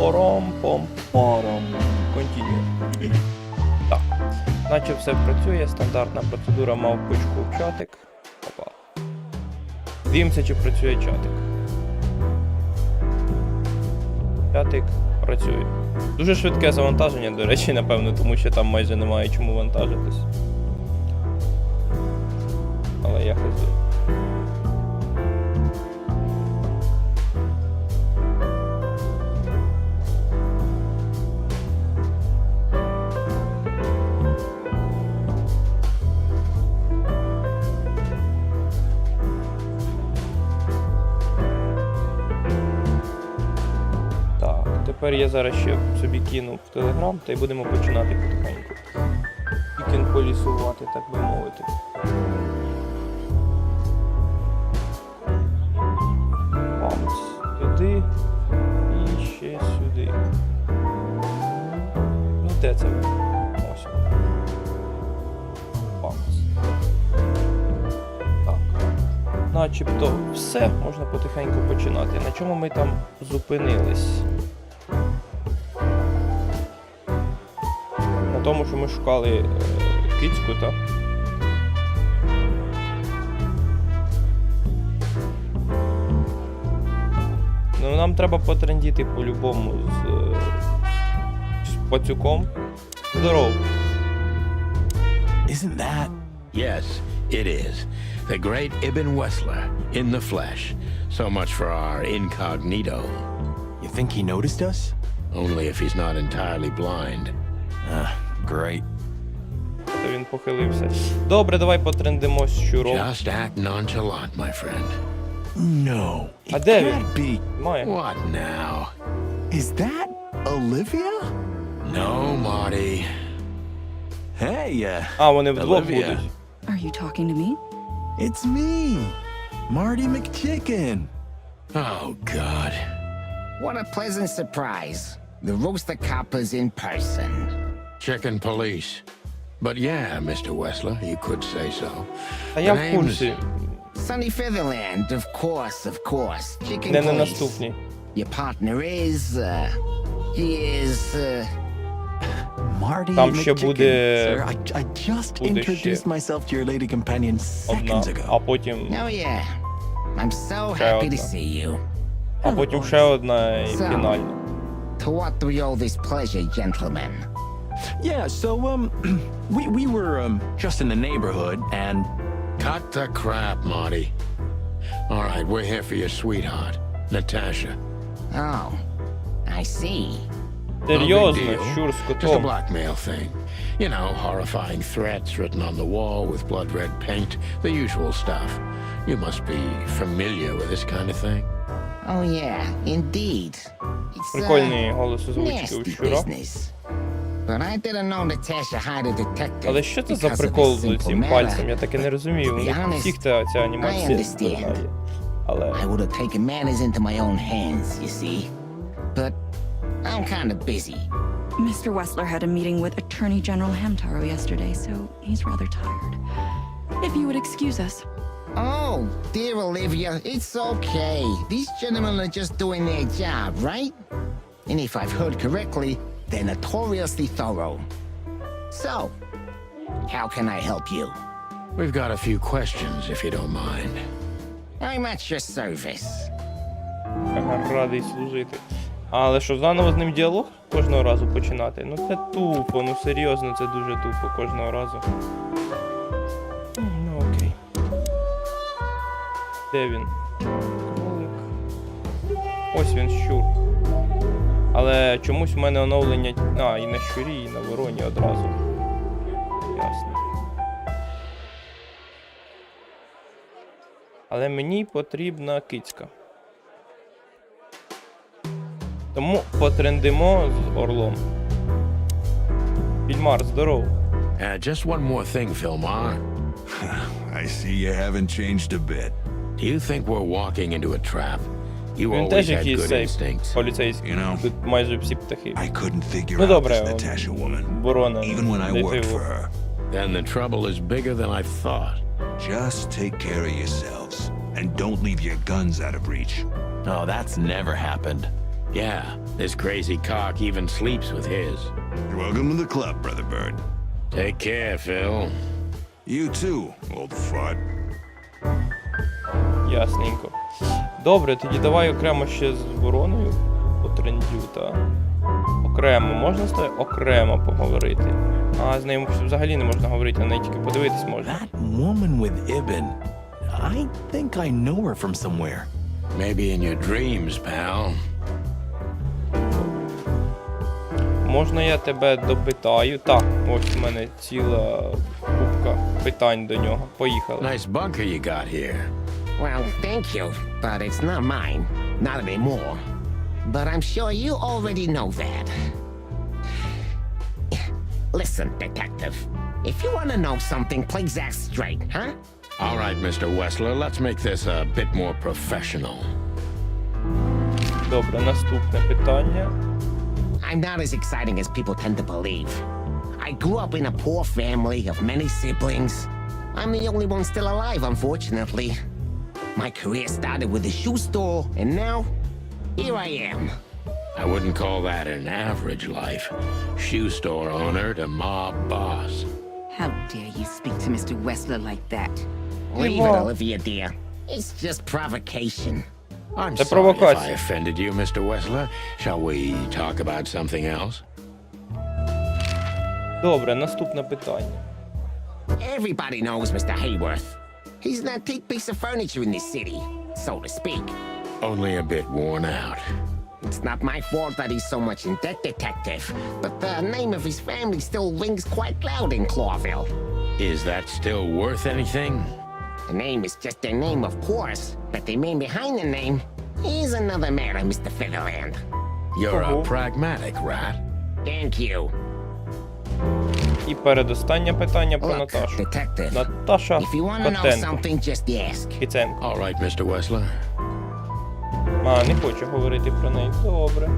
Пором-пом-пором. Continue. Так. Наче все працює, стандартна процедура, мав пучку чатик. Опа. Дивимося, чи працює чатик. Чатик працює. Дуже швидке завантаження, до речі, напевно, тому що там майже немає чому вантажитись. Але я хазую. Тепер я зараз ще собі кину в Телеграм, та й будемо починати потихеньку. І полісувати, так би мовити. Памс сюди і ще сюди. Ну де це? Ось. Памс. Так. Начебто все, можна потихеньку починати. На чому ми там зупинились? Тому що ми шукали кицьку, так? Ну, нам треба потрендіти по-любому з пацюком. Здоров. Isn't that? Yes, it is. The great Ibn Wessler, in the flesh. So much for our incognito. You think he noticed us? Only if he's not entirely blind. Great. Та він похилився. Добре, давай потрендимо з щуром. Just act nonchalant, my friend. No, А it де він? can't be. Має. What now? Is that Olivia? No, Marty. Hey, А, вони вдвох Olivia. будуть. Are you talking to me? It's me, Marty McChicken. Oh, God. What a pleasant surprise. The Rooster Copper's in person. Chicken police. But yeah, Mr. Wessler, you could say so. А я The в name's- курсі. Sunny Featherland, of course. Chicken Не на police. наступній. Your partner is, he is, Marty Там ще McChicken. буде- Sir, I just буде introduced ще myself to your lady companion одна, seconds а ago. потім, oh yeah. I'm so Ще happy to одна. see you. а потім ще одна і So. фінальна. To what do we owe this pleasure, gentlemen? Yeah, so we were just in the neighborhood and Cut the crap, Marty. All right, we're here for your sweetheart, Natasha. Oh, I see. No big Серйозно, deal. щур з Just a котом. blackmail thing. You know, horrifying threats written on the wall with blood-red paint, the usual stuff. You must be familiar with this kind of thing. Oh yeah, indeed. It's, Прикольний голос озвучки у nasty щура. business. But I didn't know Natasha hired a detective. Але що це за because of прикол a з simple цим matter. пальцем? Я так і не розумію. У To be них honest, всіх ця анімація I understand. складає. Але I would have taken matters into my own hands, you see. But I'm kind of busy. Mr. Wessler had a meeting with Attorney General Hamtaro yesterday, so he's rather tired. If you would excuse us. Oh, dear Olivia, it's okay. These gentlemen are just doing their job, right? And if I've heard correctly, they're notoriously thorough. So, how can I help you? We've got a few questions, if you don't mind. I'm at your service. ага, радий служити. Але що, заново з ним діалог кожного разу починати? Ну це тупо, ну серйозно, це дуже тупо кожного разу. Ну окей. Де він? Кролик. Ось він, щур. Але чомусь в мене оновлення... А, і на щурі, і на вороні одразу. Ясно. Але мені потрібна кицька. Тому потрендимо з орлом. Фільмар, здоров. Just one more thing, Filmar. I see you haven't changed a bit. Do you think we're walking into a trap? You Він always теж had якийсь good цей instincts. поліцейський. You know, Тут майже всі птахи. I couldn't figure Ну out добре, this Natasha woman, ворона. even when I worked for her. Then the trouble is bigger than I thought. Just take care of yourselves, and don't leave your guns out of reach. oh, that's never happened. Yeah, this crazy cock even sleeps with his. You're welcome to the club, Brother Bird. Take care, Phil. You too, old fart. Ясненько. Добре, тоді давай окремо ще з вороною потрендю, та? Окремо, можна з тобою окремо поговорити? А, з нею взагалі не можна говорити, на неї тільки подивитись можна. That woman with Ibn. I think I know her from somewhere. Maybe in your dreams, pal. Можна я тебе допитаю? Так, ось у мене ціла купка питань до нього. Поїхали. Nice bunker you got here. Well, thank you, but it's not mine. Not anymore. But I'm sure you already know that. Listen, detective. If you want to know something, please ask straight, huh? All right, Mr. Wessler, let's make this a bit more professional. Добре, наступне питання. I'm not as exciting as people tend to believe. I grew up in a poor family of many siblings. I'm the only one still alive, unfortunately. My career started with a shoe store, and now, here I am. I wouldn't call that an average life. Shoe store owner to mob boss. How dare you speak to Mr. Wessler like that? Leave it, Olivia, dear. It's just provocation. I'm The sorry if I provocation. offended you, Mr. Wessler. Shall we talk about something else? Добре, наступне питання. Everybody knows Mr. Hayworth. He's an antique piece of furniture in this city, so to speak. Only a bit worn out. It's not my fault that he's so much in debt, detective, but the name of his family still rings quite loud in Clawville. Is that still worth anything? The name is just their name, of course, but the man behind the name is another matter, Mr. Featherland. You're Uh-huh. a pragmatic rat. Thank you. І передостаннє питання про Look, Наташу. detective, Наташа if you want to know Котенко. something, just ask. Киценко. All right, Mr. Wessler. А, не хочу говорити про неї. Добре.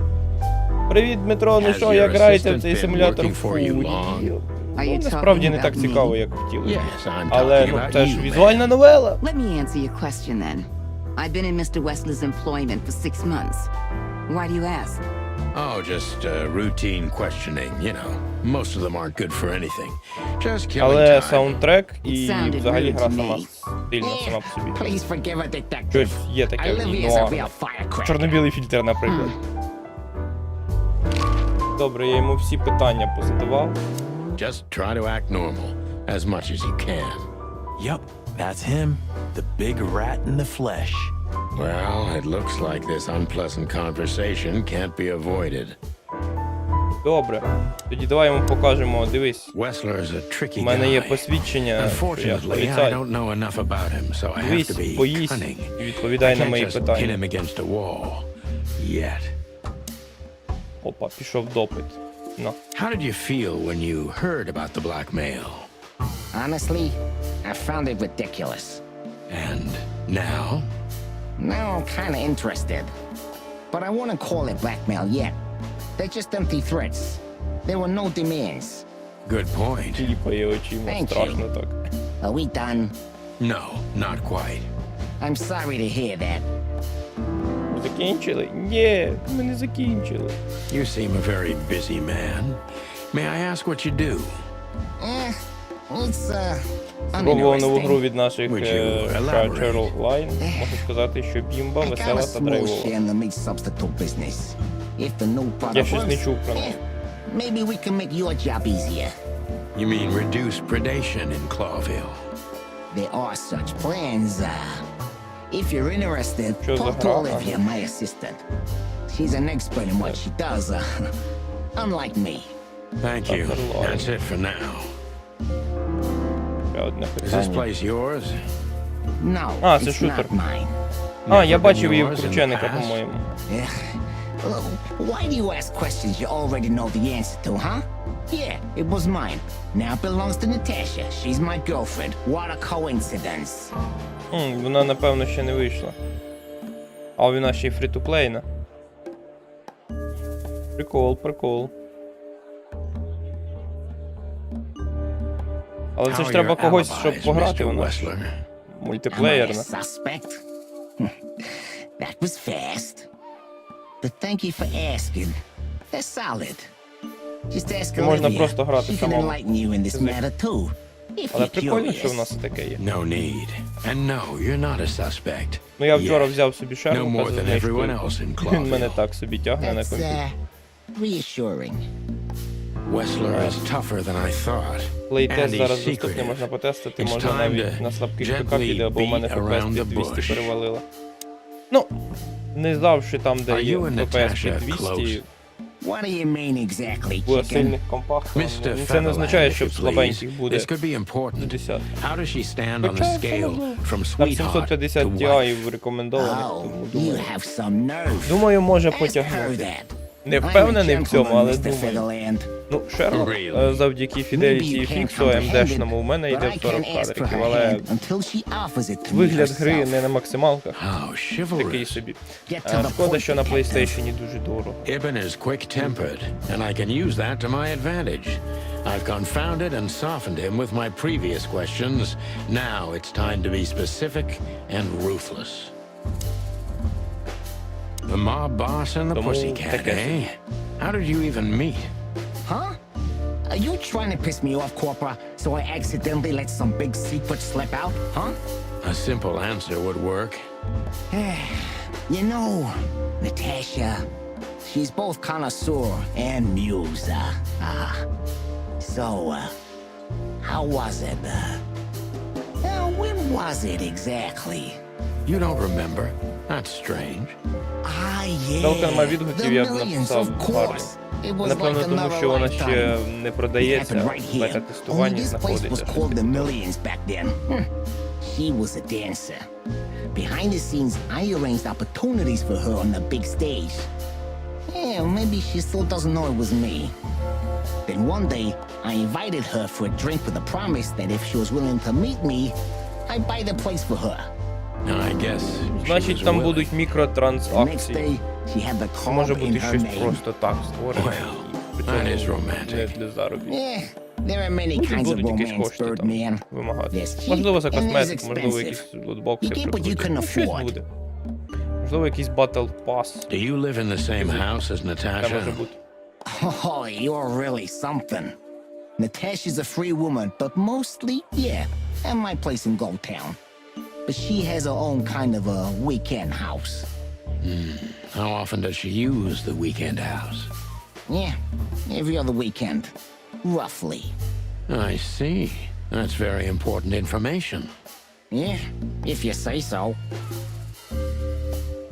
Привіт, Дмитро, ну Has що, your як граєте в assistant цей been симулятор working for you фурії? long? Are you Насправді talking не так about цікаво, me? як хотіли. Yes, I'm Але talking ну, about це ж you, візуальна man. новела. Let me answer your question then. I've been in Mr. Wessler's employment for 6 months. Why do you ask? Oh, just routine questioning, you know. Most of them aren't good for anything. Just killing Але time. саундтрек і Sounded взагалі rude гра to сама me. стильна сама по собі. Please forgive a detective. Щось є таке в ній Olivia's a real нуарне. firecracker. Чорно-білий фільтр, наприклад. Добре, я йому всі питання позадавав. Just try to act normal as much as you can. Yup, that's him. The big rat in the flesh. Well, it looks like this unpleasant conversation can't be avoided. Добре. Тоді давай йому покажемо, дивись. Wessler is a tricky У мене є guy. посвідчення, що я Unfortunately, I поліцай. don't know enough about him, so I have Дивись, to be боїсь cunning. і відповідай I на can't мої just pin питання. him against a wall. Yet. Опа, пішов допит. На. How did you feel when you heard about the blackmail? Honestly, I found it ridiculous. And now? Now I'm kind of interested. But I wouldn't call it blackmail yet. They're just empty threats. There were no demands. Good point. Кліпає очима, Thank you. страшно так. Are we done? No, not quite. I'm sorry to hear that. Закінчили? Ні, ми не закінчили. You seem a very busy man. May I ask what you do? It's, Спробував нову гру uninteresting. від наших Would you elaborate? Churchill Line. Можу сказати, що бімба, I got весела a та small драйвова. share in the meat substitute business. If the new Я product щось не works, чув про неї. maybe we can make your job easier. You mean reduce predation in Clawville? There are such plans. If you're interested, Що за talk to гра? Olivia, my assistant. She's an expert in what she does, unlike me. Thank you. Dr. Lloyd. That's it for now. Ще одне Is this питання. place yours? No, Ah, it's a it's shooter. not mine. А, я Never бачив been її yours в in the Крученика, past? по-моєму. Why do you ask questions you already know the answer to, huh? Yeah, it was mine. Now it belongs to Natasha. She's my girlfriend. What a coincidence. Вона, напевно, ще не вийшла. А вона ще й фрі-ту-плейна. Прикол, прикол. Але це How ж are треба your когось, alibis, щоб пограти Mr. вона. ж Wessler? Am I a Мультиплеєрна. suspect? That was fast. but thank you for asking. They're solid. Just ask Можна Olivia. просто грати She can самому. enlighten you in this matter too. If Але you're прикольно, що в curious. нас і таке є. No need. And no, you're not a suspect. Ну я вчора Yet. взяв собі No Шерлока more за than знижкою. everyone else in Він мене Clawville. так собі тягне на That's комп'ютер. reassuring. Wessler is tougher than I thought. Плейтест And зараз he's доступний, secretive. можна потестити, It's можна time навіть to на слабких gently пиках іде, бо в мене beat around FPS the 200 bush. перевалило. Ну, не завжди там, де Are є you and FPS Natasha 200, close? What do you mean exactly, в chicken? сильних компах, Mr. це не означає, Fetherland, що if в you слабеньких please. буде This could be important. 50. How does she stand on the Хоча, scale from Там sweetheart 750 to wife? Ti рекомендованих, Oh, тому you думаю. have some nerve. Думаю, може Ask her потягнути. that. Не I'm a впевнений в цьому, gentleman, але Mr. думаю. Featherland. Ну, Шерлок, Really? завдяки Maybe Fidelity you і can't фіксу comprehend it, AMD-шному, у мене but йде I в 40 can't ask for кадриків, her але hand until she offers it to me вигляд гри herself. не на максималках. How Такий chivalrous. собі. Get to the Шкода, point, що на Detective. PlayStation дуже дорого. Ibn is quick-tempered, and I can use that to my advantage. I've confounded and softened him with my previous questions. Now it's time to be specific and ruthless. The mob boss and the Тому pussycat, таке eh? How did you even meet? Huh? Are you trying to piss me off, Corpora, so I accidentally let some big secret slip out, huh? A simple answer would work. You know, Natasha, she's both connoisseur and muse. So, how was it? When was it exactly? You don't remember? That's strange. Yeah. Далеко нема відгуків, я б написав гарно. Напевно, тому що вона ще не продається, бета-тестуванні знаходиться. She was a dancer. Behind the scenes, I arranged opportunities for her on the big stage. Yeah, maybe she still doesn't know it was me. Then one day, I invited her for a drink with a promise that if she was willing to meet me, I'd buy the place for her. I guess she Значить, was там willing. будуть The next мікротранзакції. day, she had the Це може club in бути her щось name. просто так створене. Well, і при that is цьому romantic. не для заробітку. Yeah, there are many Будуть kinds of якісь romance, кошти там Birdman. вимагати. There's cheap Можливо, за and there's косметик, можливо, якісь expensive. лутбокси You get what you прикрутять. can Ну, щось afford. буде. Можливо, якийсь Battle Pass. Do you live in the same house as Це може Natasha? бути. Oh, you're really something. Natasha's a free woman, but mostly, yeah, at my place in Goldtown. But she has her own kind of a weekend house. How often does she use the weekend house? Yeah, every other weekend, roughly. I see. That's very important information. Yeah, if you say so.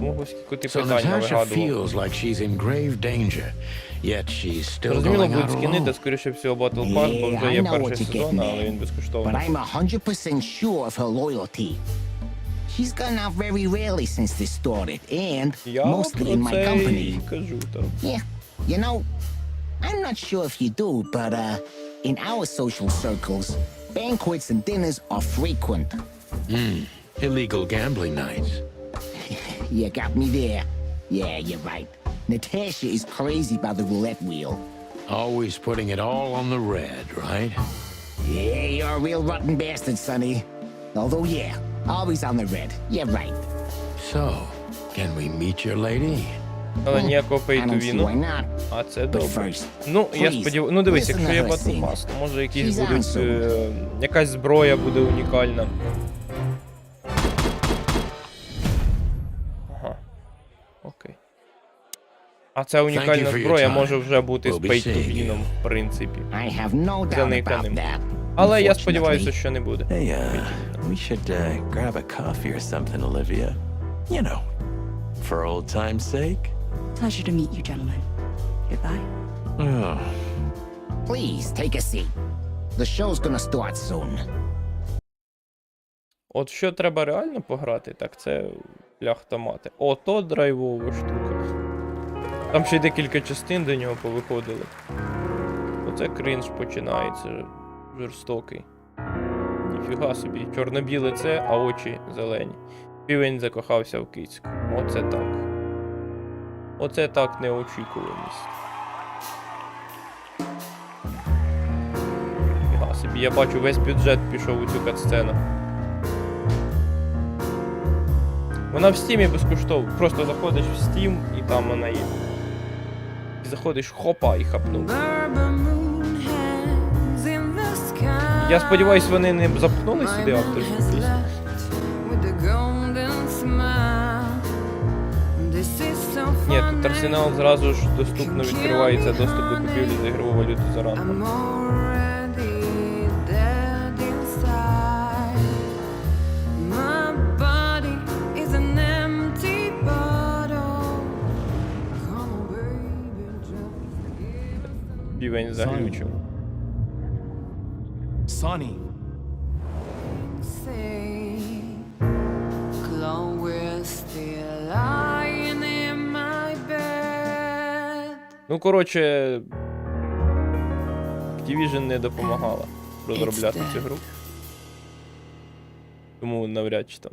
Ого, скільки ти So питань Natasha навигадував. feels like she's in grave danger, yet she's still Зрозуміло, going будуть out скини, alone. де, скоріше всього, Battle Pass, бо вже I є know what перший you're сезон, getting але at. він But безкоштовний. I'm 100% sure of her loyalty. She's gone out very rarely since this started, and Я mostly in про my це company. і кажу, так. Yeah, you know, I'm not sure if you do, but in our social circles, banquets and dinners are frequent. Illegal gambling nights. You got me there. Yeah, you're right. Natasha is crazy about the roulette wheel. Always putting it all on the red, right? Yeah, you're a real rotten bastard, Sonny. Although, yeah, always on the red. Yeah, right. So, can we meet your lady? Але ніякого I pay to don't see win. why not. А це But добре. first, Ну, я please, сподіваюся. Ну дивись, listen якщо to є her Battle sing. Pass, то може якісь She's будуть. awesome. Якась зброя буде унікальна. Ага. Окей. А ця унікальна you for your зброя time. може вже бути з We'll be pay to seeing you. win, в принципі. I have no doubt Заниканим. about that. Але я Unfortunately. сподіваюся, що не буде. Hey, we should grab a coffee or something, Olivia. You know, for old time's sake. Pleasure to meet you, gentlemen. Goodbye. Oh. Please take a seat. The show's gonna start soon. От що треба реально пограти, так це ляхтомати. Ото драйвова штука. Там ще й декілька частин до нього повиходили. Оце кринж починається жорстокий. Ніфіга собі. Чорно-біле це, а очі зелені. Півень закохався в кицьку. Оце так. Оце так неочікуваність. Ніфіга собі. Я бачу, весь бюджет пішов у цю катсцену. Вона в Стімі безкоштовно. Просто заходиш в Steam і там вона є. І заходиш, хопа, і хапнув. Я сподіваюсь, вони не запхнули сюди авторську пісню. Ні, тут арсенал зразу ж доступно відкривається доступ до купівлі за ігрову валюту за ранком. Півень заглючив. Sonny. Ну, коротше, Activision не допомагала розробляти цю гру. Тому навряд чи там.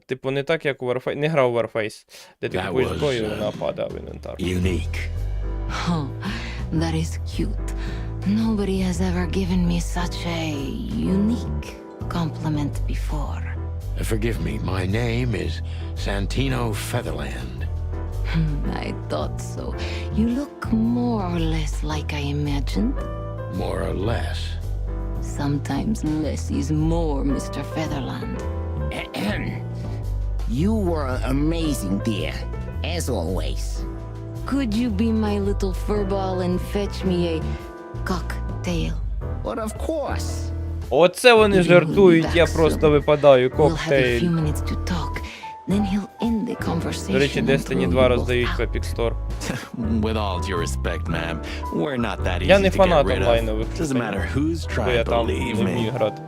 Типу, не так, як у Warface. Не грав у Warface, де ти купуєш зброю, і вона падає в інвентар. Unique. Oh, that is cute. Nobody has ever given me such a unique compliment before. Forgive me, my name is Santino Featherland. I thought so. You look more or less like I imagined. More or less. Sometimes less is more, Mr. Featherland. You were amazing, dear, as always. Could you be my little furball and fetch me a cocktail? But of course. Оце вони жартують, я просто випадаю, We'll have a few коктейль. minutes to talk. Then he'll end the conversation. До речі, and Destiny throw 2 you both роздають в out. Epic Store. With all due respect, ma'am, we're not that easy Я не to get фанат rid of. онлайнових Doesn't шутей, matter whose бо я tribe, там believe не вмію me. грати.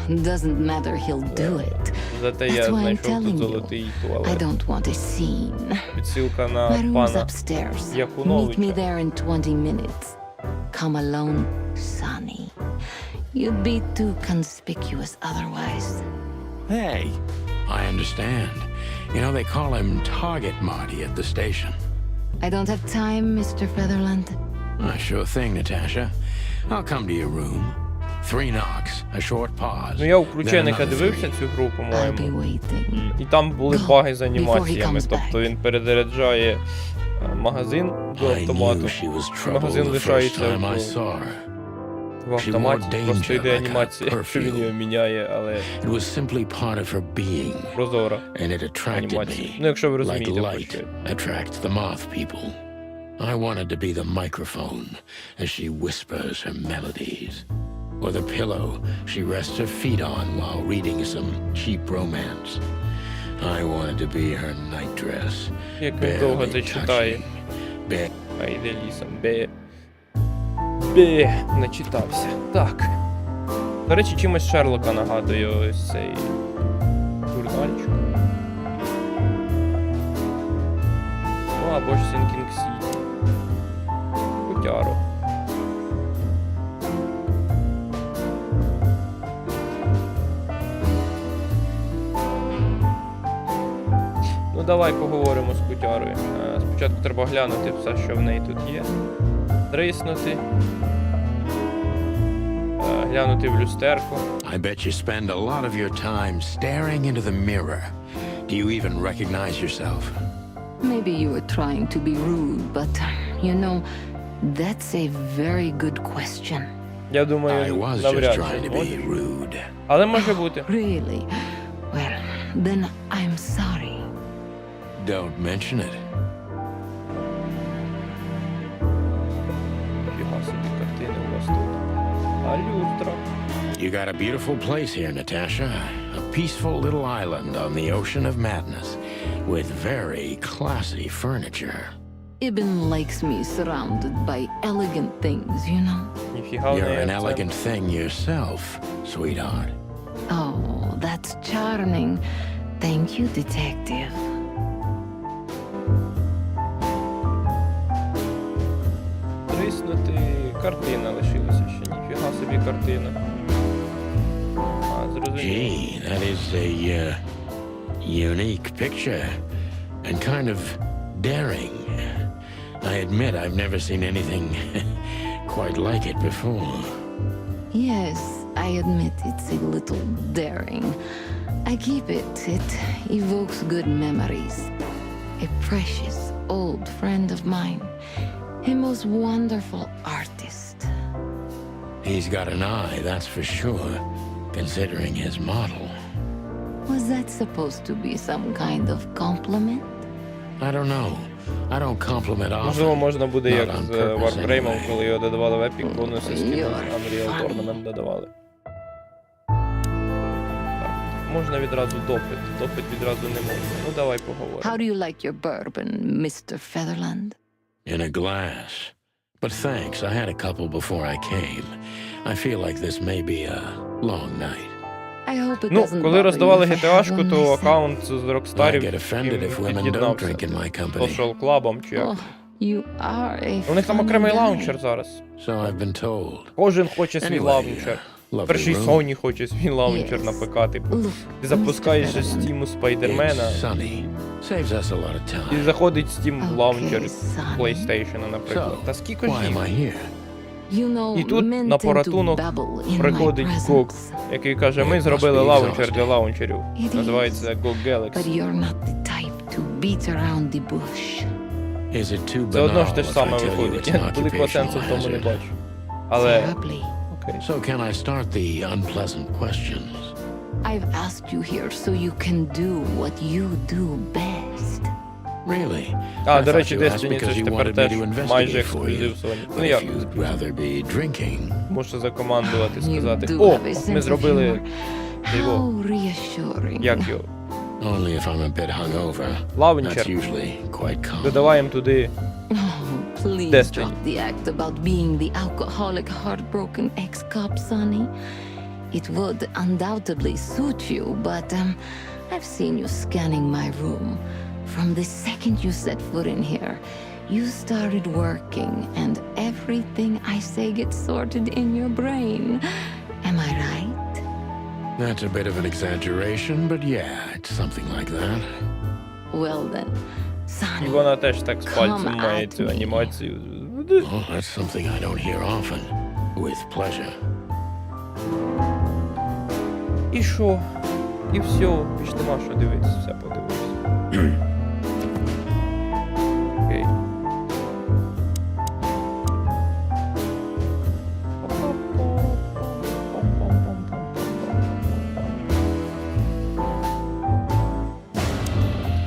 Doesn't matter, he'll do it. Зате That's я why I'm знайшов telling тут you. золотий I туалет. don't want a scene. Підсилка на My room's пана upstairs. Meet me Якуновича. there in 20 minutes. Come alone, Sonny. You'd be too conspicuous otherwise. Hey, I understand. You know, they call him Target Marty at the station. I don't have time, Mr. Featherland. Sure thing, Natasha. I'll come to your room. 3 knocks, a short pause. Ну я у then Крученика another дивився 3. цю гру, I'll be по-моєму. waiting. І там були Go, баги з before he анімаціями. comes Тобто back. він перезаряджає магазин до I автомату. knew she was trouble Магазин the first лишається time I в saw her. автоматі. danger Просто йде like a анімація, що він perfume. його міняє, але It was simply part of her being, прозора. and it attracted Анімація. me Ну, якщо ви like розумієте, про light що я. attracts the moth people. I wanted to be the microphone as she whispers her melodies, or the pillow she rests her feet on while reading some cheap romance. I wanted to be her nightdress, Як він довго barely це читає. touching, bare А йде лісом. Бе. Начитався. Так. До речі, чимось Шерлока нагадує ось цей журнальчик. Ну, або ж Sinking City. Котяро. Ну, давай поговоримо з Котярою. Спочатку треба глянути все, що в неї тут є. Триснути. Глянути в люстерку. I bet you spend a lot of your time staring into the mirror. Do you even recognize yourself? Maybe you were trying to be rude, but, you know, that's a very good question. Я I думаю, was just навряд trying чи to be зможеш. rude. Але може бути. Really? Well, then I'm sorry. Don't mention it. Фіга собі картини у вас тут. А люстра. You got a beautiful place here, Natasha. A peaceful little island on the ocean of madness with very classy furniture. Ibn likes me surrounded by elegant things, you know? Ніфіга в You're неї an акцент. elegant thing yourself, sweetheart. Oh, that's charming. Thank you, detective. Триснути. Картина лишилася ще. Ніфіга собі картина. А, зрозуміло. Gee, that is a unique picture and kind of daring. I admit I've never seen anything quite like it before. Yes, I admit it's a little daring. I keep it. It evokes good memories. A precious old friend of mine. A most wonderful artist. He's got an eye, that's for sure, considering his model. Was that supposed to be some kind of compliment? I don't know. I don't compliment Можливо, often. можна буде, як Not on з purpose, Warframe'ом, anyway. коли його додавали в Epic, бонуси скіну You're Unreal funny. Tournament додавали. Так, можна відразу допит. Допит відразу не можна. Ну, давай поговоримо. How do you like your bourbon, Mr. Featherland? In a glass. But thanks, I had a couple before I came. I feel like this may be a long night. I hope it Ну, doesn't коли bother роздавали you if I GTA-шку, have то one myself. аккаунт з I Рокстарів get offended if women don't під'єднався. drink in my company. Social Club'ом чи як. Oh, you are a У них там funny окремий guy. лаунчер зараз. So I've been told. Кожен хоче свій Anyway, лаунчер. lovely Перший room. Sony хоче свій лаунчер Yes. на ПК, типу. Look, Ти запускаєш Mr. з Featherland. Steam Спайдермена It's sunny. Saves us a lot of і time. заходить Steam Okay, лаунчер son. PlayStation, наприклад. So, Та скільки why ж am I їх? here? You know, І тут men на tend to порятунок babble in my приходить GOG, presence. який каже, It ми must зробили be лаунчер exhausting. для лаунчерів. It is. Називається GOG But Galaxy. you're not the type to beat around the bush. Is it too Це одно banal ж те ж if I саме tell you виходить. it's Я an великого сенсу в occupational тому не hazard? бачу. Але, Terribly. окей. So can I start the unpleasant questions? I've asked you here so you can do what you do best. Really? А, I до thought речі, you asked Destiny це because ж you тепер wanted me теж to майже investigate for you. ексклюзив Sony. Ну But як, if you'd rather be drinking, можу закомандувати, You сказати, do о, have a от sense ми of зробили, humor. його, How reassuring. як його, only if I'm a bit hungover. That's лаунчер. usually quite common. Додаваємо туди. Oh, please Destiny. drop the act about being the alcoholic, heartbroken ex-cop, Sonny. It would undoubtedly suit you, but I've seen you scanning my room. From the second you set foot in here, you started working, and everything I say gets sorted in your brain. Am I right? That's a bit of an exaggeration, but yeah, it's something like that. Well then, І Sonny, вона теж так з пальцем Come має at цю me. анімацію. Oh, that's something I don't hear often. With pleasure. І що? І все, більш нема що дивитися, все подивився. Окей.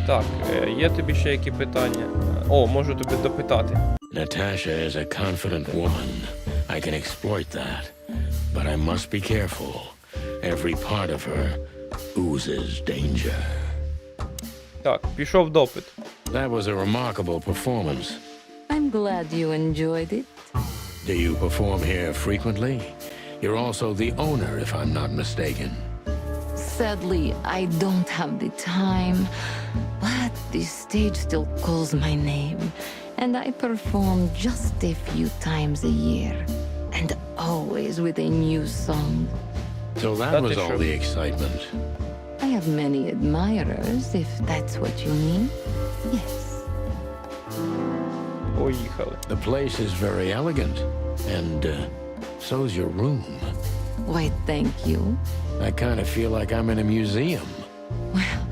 Так, є тобі ще які питання? О, можу тобі допитати. Natasha is a confident woman. I can exploit that. But I must be careful. Every part of her oozes danger. Так, пішов допит. That was a remarkable performance. I'm glad you enjoyed it. Do you perform here frequently? You're also the owner, if I'm not mistaken. Sadly, I don't have the time, but the stage still calls my name, and I perform just a few times a year, and always with a new song. So That that was is all true. the excitement. I have many admirers, if that's what you mean. Yes. Поїхали. The place is very elegant, and so's your room. Why, thank you. I kind of feel like I'm in a museum. Well,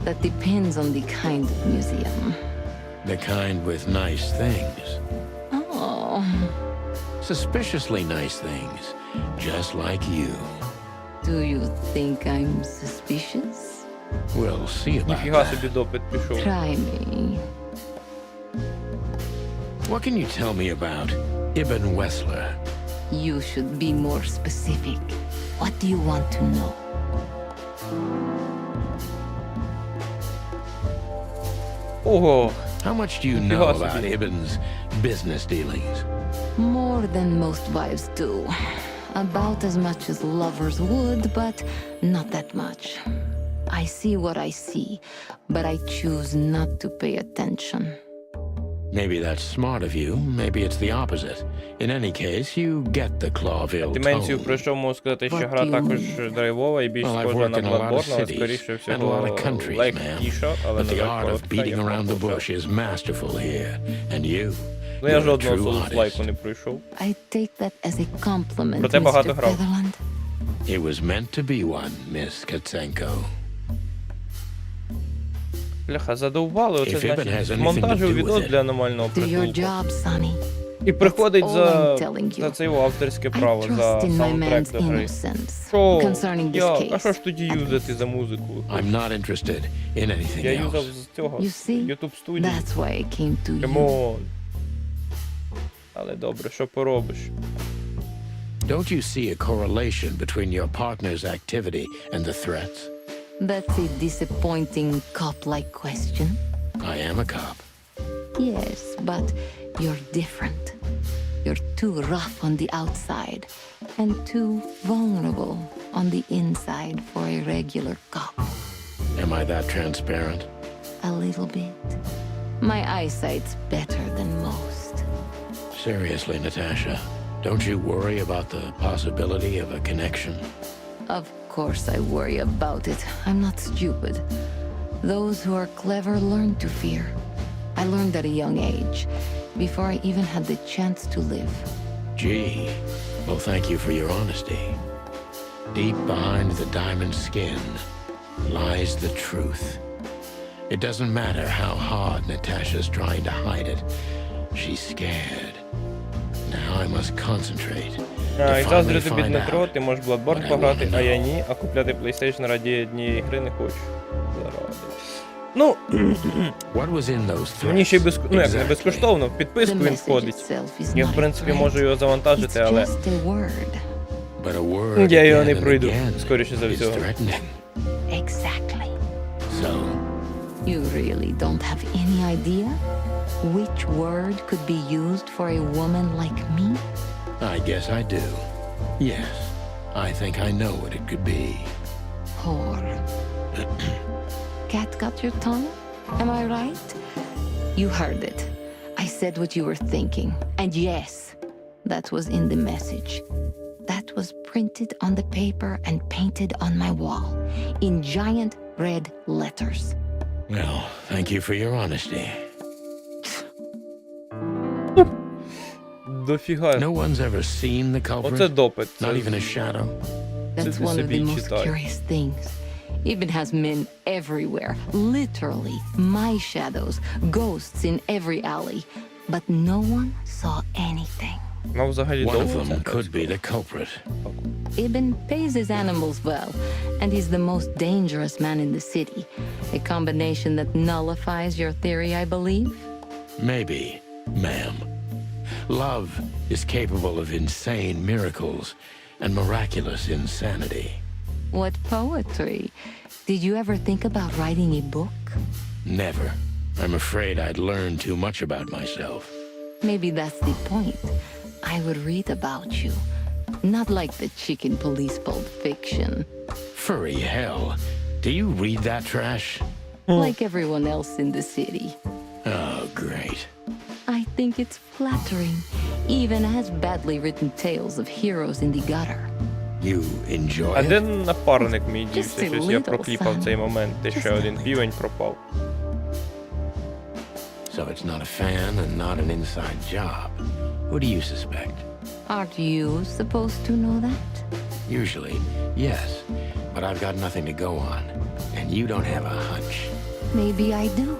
that depends on the kind of museum. The kind with nice things. Oh, Suspiciously nice things. Just like you. do you think I'm suspicious? We'll see about Ніфіга that. собі допит пішов. Try me. What can you tell me about Ibn Wessler? You should be more specific. What do you want to know? Ого, How much do you know Nifига about себе. Ibn's business dealings? More than most wives do. About as much as lovers would, but not that much. I see what I see, but I choose not to pay attention. Maybe that's smart of you, maybe it's the opposite. In any case, you get the Clawville Дименцію tone. пройшов, можу сказати, що What гра do you також mean? драйвова і більш Well, I've схожа на worked in a lot of Bloodborne, але cities скоріше and a всього lot of countries, легкіша, але But не the так art of коротка, beating як around the Bloodborne. bush is masterful here. And you, Ну я you're a жодного true Souls-лайку artist. не пройшов. I take that as a compliment, Проте багато Mr. грав. Featherland. It was meant to be one, Miss Katsenko. Бляха, задовбали, оце If Ibn has значить, anything to монтажив do відос with it. для аномального Do your притулку. job, Sonny. І приходить all за, I'm telling you. за це його авторське I право, trust за in my саундтрек man's до гри. innocence Що? concerning this Як? case. А що ж тоді юзати за музику? I'm not interested in anything Я юзав else. з цього, You з see, YouTube студії. that's why I came to you. Камон. Але добре, що поробиш? Don't you see a correlation between your partner's activity and the threats? That's a disappointing cop-like question. I am a cop. Yes, but you're different. You're too rough on the outside and too vulnerable on the inside for a regular cop. Am I that transparent? A little bit. My eyesight's better than most. Seriously, Natasha, don't you worry about the possibility of a connection? Of course I worry about it. I'm not stupid. Those who are clever learn to fear. I learned at a young age, before I even had the chance to live. Gee, well, thank you for your honesty. Deep behind the diamond skin lies the truth. It doesn't matter how hard Natasha's trying to hide it. She's scared. Now I must concentrate. І To finally заздрити find Дмитро, out ти можеш Bloodborne what I пограти, wanna а я know. ні, а купляти PlayStation раді однієї гри не хочу. Заради. Ну, What was in those мені ще й threats? ну як не Exactly. безкоштовно, в The підписку він message входить. itself is Я, not в a принципі, threat. можу його завантажити, It's але just a word. But a word я його again не and пройду, again скоріше за is всього. threatening. Exactly. So, You really don't have any idea which word could be used for a woman like me? I guess I do. Yes, I think I know what it could be. Whore. Cat got your tongue? Am I right? You heard it. I said what you were thinking. And yes, that was in the message. That was printed on the paper and painted on my wall in giant red letters. Well, thank you for your honesty. Дофіга. No one's ever seen the culprit? Оце допит. Not Це- even a shadow? That's Це one of собі the most читай. curious things. Ibn has men everywhere, literally my shadows, ghosts in every alley, but no one saw anything. Ну, взагалі One of довго them це could be the culprit. Ibn pays his animals well, and he's the most dangerous man in the city. A combination that nullifies your theory, I believe. Maybe, ma'am. Love is capable of insane miracles and miraculous insanity. What poetry! Did you ever think about writing a book? Never. I'm afraid I'd learn too much about myself. Maybe that's the point. I would read about you. Not like the chicken police pulp fiction. Furry hell. Do you read that trash? Like everyone else in the city. Oh, great. I think it's flattering, even as badly written tales of heroes in the gutter. You enjoy А де it? напарник мій Just дівся? a Щось я little, прокліпав son. цей момент, де ще Just a один little. півень пропав. So it's not a fan and not an inside job. Who do you suspect? Aren't you supposed to know that? Usually, yes. But I've got nothing to go on. And you don't have a hunch. Maybe I do.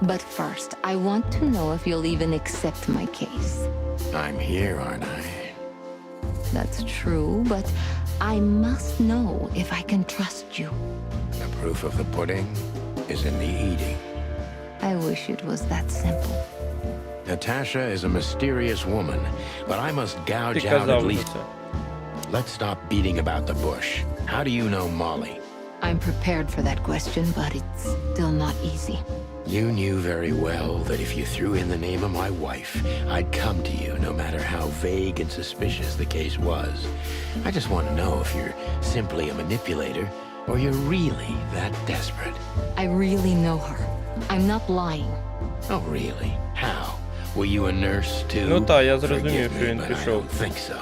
But first, I want to know if you'll even accept my case. I'm here, aren't I? That's true, but I must know if I can trust you. The proof of the pudding is in the eating. I wish it was that simple. Natasha is a mysterious woman, but I must Ти gouge out казав at вже least. це. Let's stop beating about the bush. How do you know Molly? I'm prepared for that question, but it's still not easy. You knew very well that if you threw in the name of my wife, I'd come to you no matter how vague and suspicious the case was. I just want to know if you're simply a manipulator or you're really that desperate. I really know her. I'm not lying. Oh, really? How? Were you a nurse too? Ну та, я зрозумів, Forgive що me, він but I пішов. don't think so.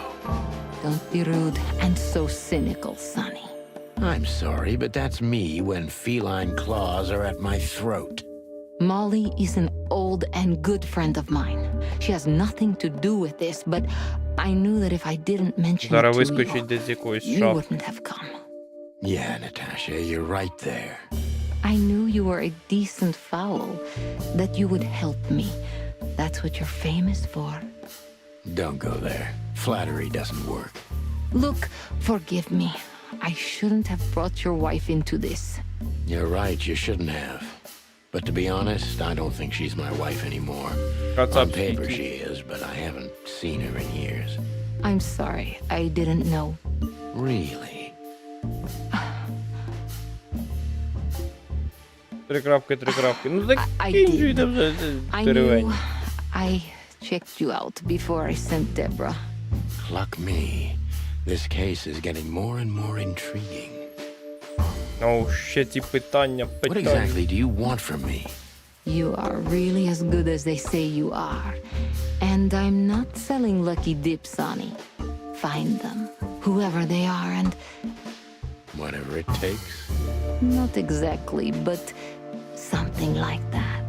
Don't be rude and so cynical, Sonny. I'm sorry, but that's me when feline claws are at my throat. Molly is an old and good friend of mine. She has nothing to do with this, but I knew that if I didn't mention Зараз it to вискочить you, десь з якоїсь you шафки. wouldn't have come. Yeah, Natasha, you're right there. I knew you were a decent fowl, that you would help me. That's what you're famous for. Don't go there. Flattery doesn't work. Look, forgive me. I shouldn't have brought your wife into this. You're right, you shouldn't have. But to be honest, I don't think she's my wife anymore. That's On up to paper you. she is, but I haven't seen her in years. I'm sorry, I didn't know. Really? Три крапки. Ну так I кінчуйте did. вже I деревень. knew I checked you out before I sent Deborah. Luck me. This case is getting more and more intriguing. О, ще ті питання. What exactly do you want from me? You are really as good as they say you are. And I'm not selling lucky dips, Sonny. Find them, whoever they are, and Whatever it takes. not exactly, but something like that.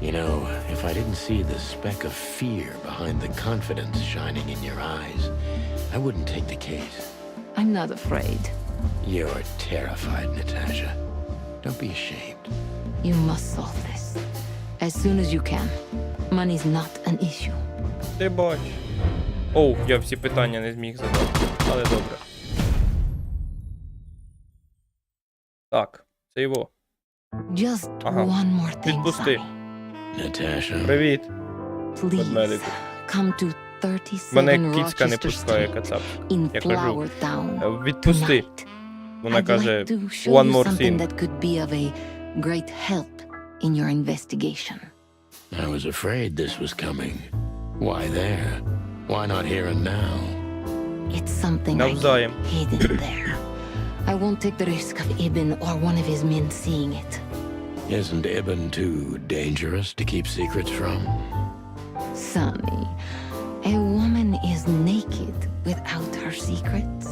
You know, if I didn't see the speck of fear behind the confidence shining in your eyes, I wouldn't take the case. I'm not afraid. You're terrified, Natasha. Don't be ashamed. You must solve this as soon as you can. Money's not an issue. Ти бач. Оу, я всі питання не зміг задати. Але добре. Так, це його. Just Ага. one more thing, Відпусти. Sonny. Natasha. Привіт. Please Ведмедику. come to 37 Мене кицька не Rochester пускає Street кацапчик. in Я кажу, Flower Town відпусти. tonight. Вона I'd каже, like to show one you more something thing. that could be of a great help in your investigation. I was afraid this was coming. Why there? Why not here and now? It's something I Навзаєм. keep hidden there. I won't take the risk of Ibn or one of his men seeing it. Isn't Ibn too dangerous to keep secrets from? Sonny, a woman is naked without her secrets.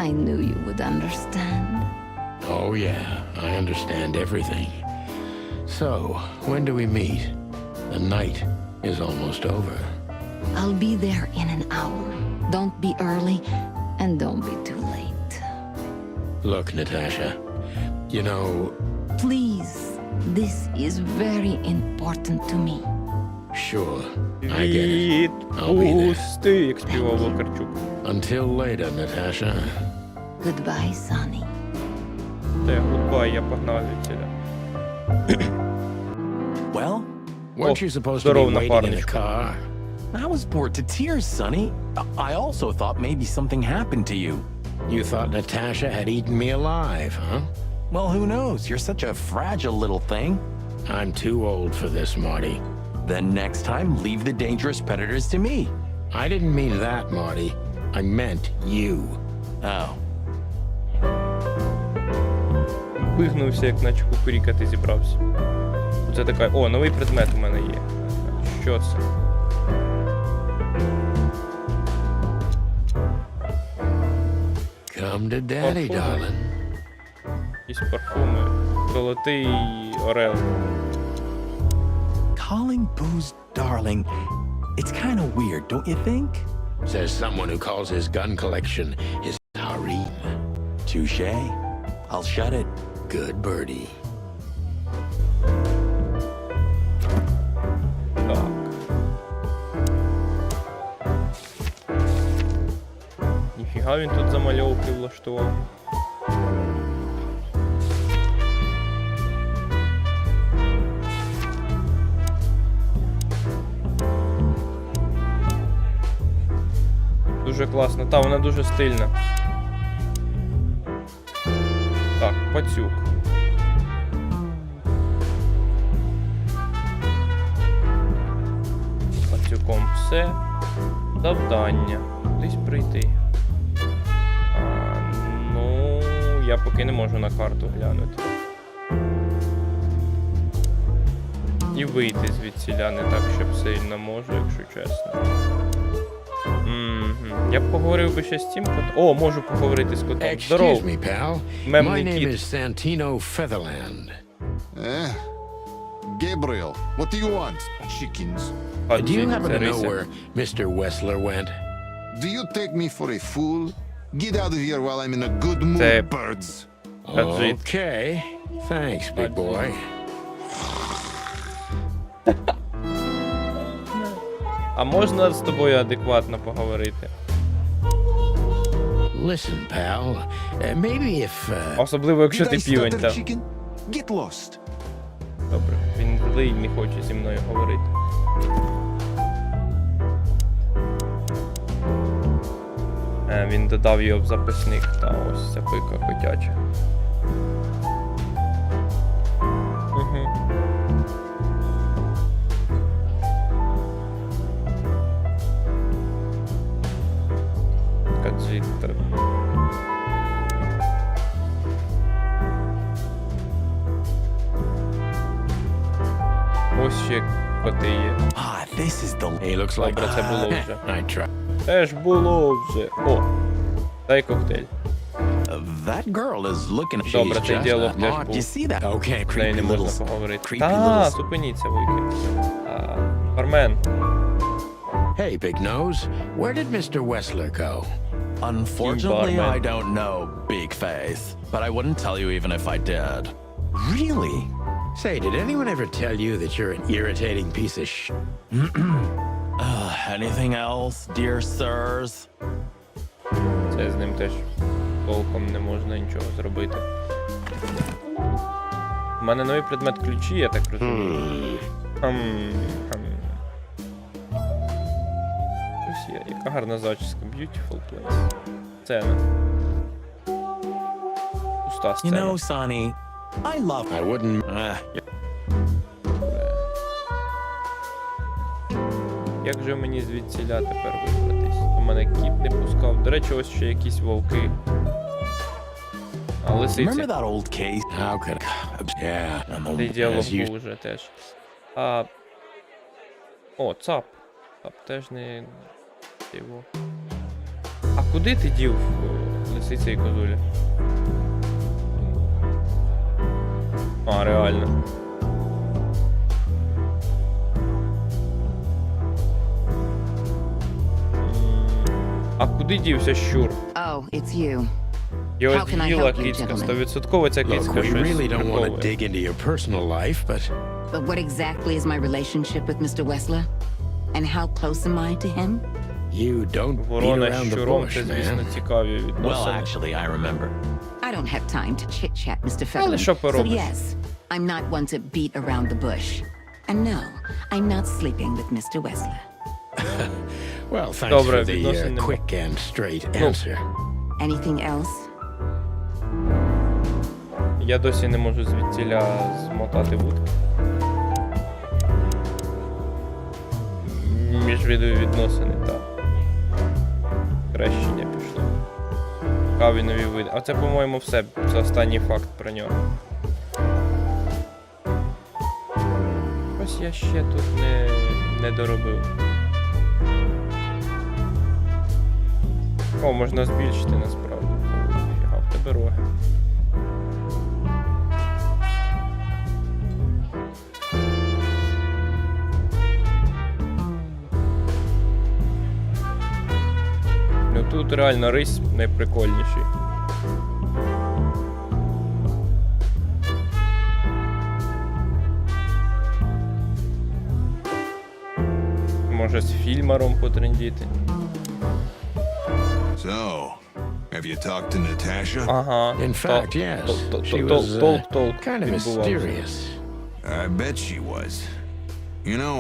I knew you would understand. Oh yeah, I understand everything. So, when do we meet? The night is almost over. I'll be there in an hour. Don't be early and don't be too late. Look, Natasha, you know, Please, this is very important to me. sure, I get it. I'll be there. Відпусти, як співав Вакарчук. Until later, Natasha. Goodbye, Sonny. Те, гудбай, я погнав від ціля. Well, Weren't Oh, you supposed to be здорово, waiting in the напарничку. car? I was bored to tears, Sonny. I also thought maybe something happened to you. You thought Natasha had eaten me alive, huh? Well, who knows? You're such a fragile little thing. I'm too old for this, Marty. Then next time, leave the dangerous predators to me. I didn't mean that, Marty. I meant you. Oh. Вигнувся, як наче кукурікати зібрався. Це така, о, новий предмет у мене є. Що це? Come to daddy, Парфуми. darling. Якісь парфуми. Золотий орел. Calling booze darling. It's kind of weird, don't you think? Says someone who calls his gun collection his harem. Touche. I'll shut it. Good birdie. Так. Ніфіга він тут замальовки влаштував. Дуже класно. Та, вона дуже стильна. Так, пацюк. Пацюком все. Завдання. Десь прийти. Ну, я поки не можу на карту глянути. І вийти звідсіля не так, щоб сильно можу, якщо чесно. Я б поговорив би ще з цим котом. О, можу поговорити з котом. Здоров. Excuse me, pal. Мемний My name кіт. is Santino Featherland. Gabriel, what do you want? Chickens. Do you happen to know Рися. where Mr. Wessler went? Do you take me for a fool? Get out of here while I'm in a good mood, Це- birds. Аджит. Okay. Thanks, big boy. А можна з тобою адекватно поговорити? Listen, pal. Maybe if Особливо, якщо Did ти I півень, stutter, так. chicken? Get lost. Добре, він злий, не хоче зі мною говорити. Він додав його в записник, та ось ця пика котяча. Угу. Каджиттер. Ось ще коти є. Ah, this is the... he looks like Добре, це було вже. I try. Теж було вже. О, дай коктейль. That girl is looking... Добре, She's цей just діалог a теж Oh, був. do you see that? Okay, З нею не creepy можна little... поговорити. creepy Та, little- зупиніться, вуйки. Бармен. Hey, Big Nose. Where did Mr. Wessler go? Unfortunately, barman. I don't know, Big Face. But I wouldn't tell you even if I did. Really? Say, did anyone ever tell you that you're an irritating piece of sh... Anything else, dear sirs? Це з ним теж толком не можна нічого зробити. У мене новий предмет ключі, я так розумію. Хм. Ось є, яка гарна зачіска. Beautiful place. Сцена. Пуста You сцена. know, Sonny, I love... I wouldn't... Як же мені звідсіля тепер вибратись? У мене кіт не пускав. До речі, ось ще якісь вовки. А лисиці. Remember that old case? How could I... Yeah, I'm Цей діалог as you... був уже теж. О, цап. Цап теж не... Його. А куди ти дів лисиця і козуля? А, реально. А куди дівся щур? Oh, it's you. Його How can I з'їла help you, кицька, gentlemen? 100% ця Look, кицька we щось really don't want to приховує. dig into your personal life, but But what exactly is my relationship with Mr. Wessler? And how close am I to him? you don't beat Ворона around з the щуром bush, це, звісно, man. цікаві Well, відносини. actually, I remember. I don't have time to chit-chat, Mr. Але Fetterman. що So поробиш? yes, I'm not one to beat around the bush. And no, I'm not sleeping with Mr. Wessler. Well, thanks Добре, for the відносин нема. quick and straight Ну. answer. Anything else? Я досі не можу звідтіля змотати вудки. Міжвідові відносини, так. Крещення пішло. Цікаві нові види. А це, по-моєму, все. Це останній факт про нього. Ось я ще тут не доробив. О, можна збільшити насправді. Фіга, в тебе роги. Ну тут реально рись найприкольніший. Може з фільмаром потрендіти. So, have you talked to Natasha? Ага. In fact, yes. She Толк, was толк. kind of mysterious. I bet she was. You know,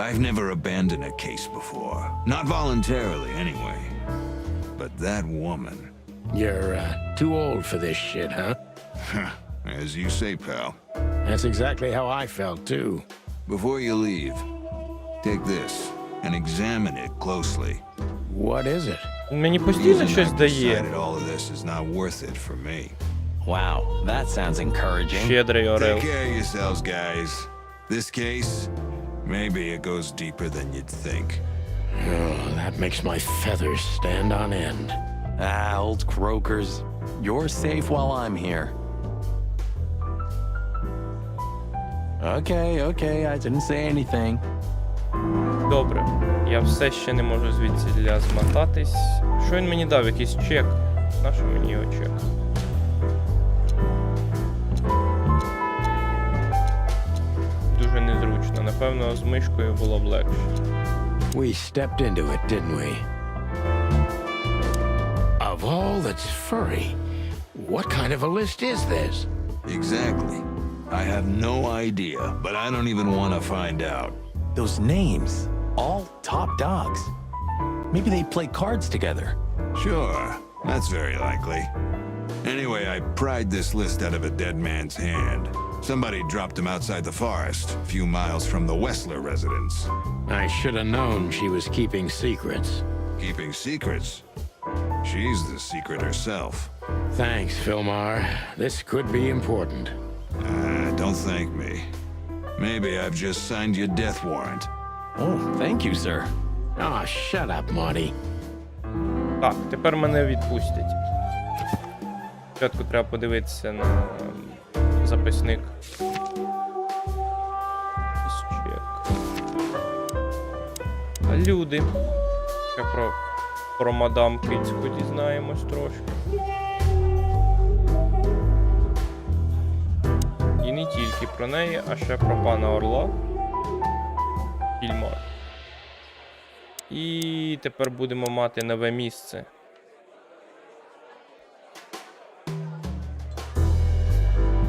I've never abandoned a case before. Not voluntarily, anyway. But that woman... You're too old for this shit, huh? As you say, pal. That's exactly how I felt, too. Before you leave, take this and examine it closely. What is it? Мені постійно щось I've дає. decided all of this is not worth it for me. Wow, that sounds encouraging. Щедрий орел. Take care of yourselves, guys. This case, maybe it goes deeper than you'd think. Oh, that makes my feathers stand on end. Ah, old croakers. You're safe while I'm here. Okay, I didn't say anything. Добре. Я все ще не можу звідси змотатись. Що він мені дав? Якийсь чек. Нащо мені його чек? Дуже незручно. Напевно, з мишкою було б легше. We stepped into it, didn't we? Of all that's furry, what kind of a list is this? Exactly. I have no idea, but I don't even want to find out. Those names, all top dogs. Maybe they play cards together. Sure, that's very likely. Anyway, I pried this list out of a dead man's hand. Somebody dropped him outside the forest, a few miles from the Wessler residence. I should have known she was keeping secrets. Keeping secrets? She's the secret herself. Thanks, Filmar. This could be important. Don't thank me. Maybe I've just signed your death warrant. Oh, thank you, sir. Oh, shut up, Marty. Так, тепер мене відпустять. Спочатку треба подивитися на записник. Чек. А люди. Ще про мадам Кицьку дізнаємось трошки. І не тільки про неї, а ще про пана Орла. Фільмар. І тепер будемо мати нове місце.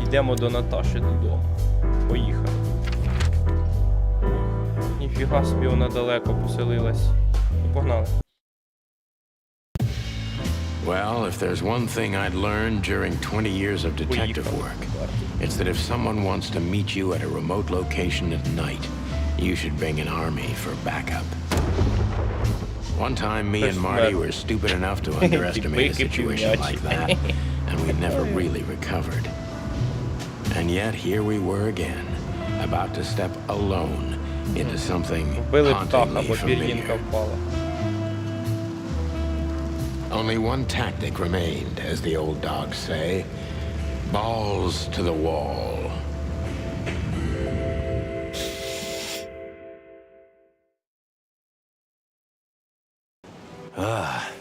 Йдемо до Наташі додому. Поїхали. Ніфіга собі вона далеко поселилась. Ну, погнали. Well, if there's one thing I'd learned during 20 years of detective work, it's that if someone wants to meet you at a remote location at night, you should bring an army for backup. One time, me and Marty were stupid enough to underestimate a situation like that, and we never really recovered. And yet, here we were again, about to step alone into something hauntingly familiar. Only one tactic remained, as the old dogs say. Balls to the wall.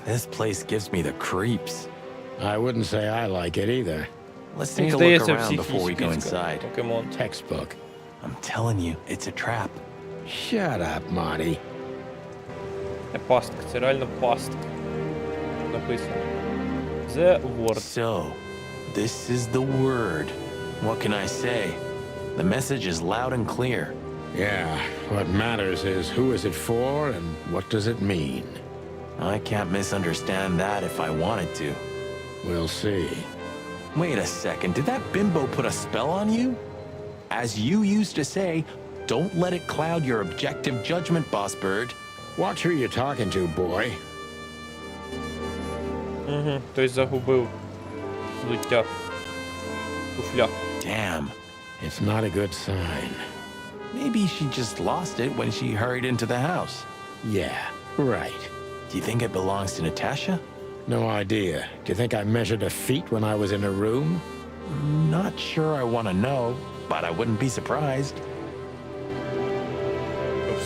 This place gives me the creeps. I wouldn't say I like it either. Let's take a look around before we go inside. Покемон. Textbook. I'm telling you, it's a trap. Shut up, Marty. Це пастка, це реально пастка. Написано. The word. So, this is the word. What can I say? The message is loud and clear. Yeah, what matters is who is it for and what does it mean? I can't misunderstand that if I wanted to. We'll see. Wait a second, did that bimbo put a spell on you? As you used to say, don't let it cloud your objective judgment, Boss Bird. Watch who you're talking to, boy. Хтось загубив взуття. Туфля. Damn. It's not a good sign. Maybe she just lost it when she hurried into the house. Yeah, right. Do you think it belongs to Natasha? No idea. Do you think I measured her feet when I was in her room? Not sure I want to know, but I wouldn't be surprised.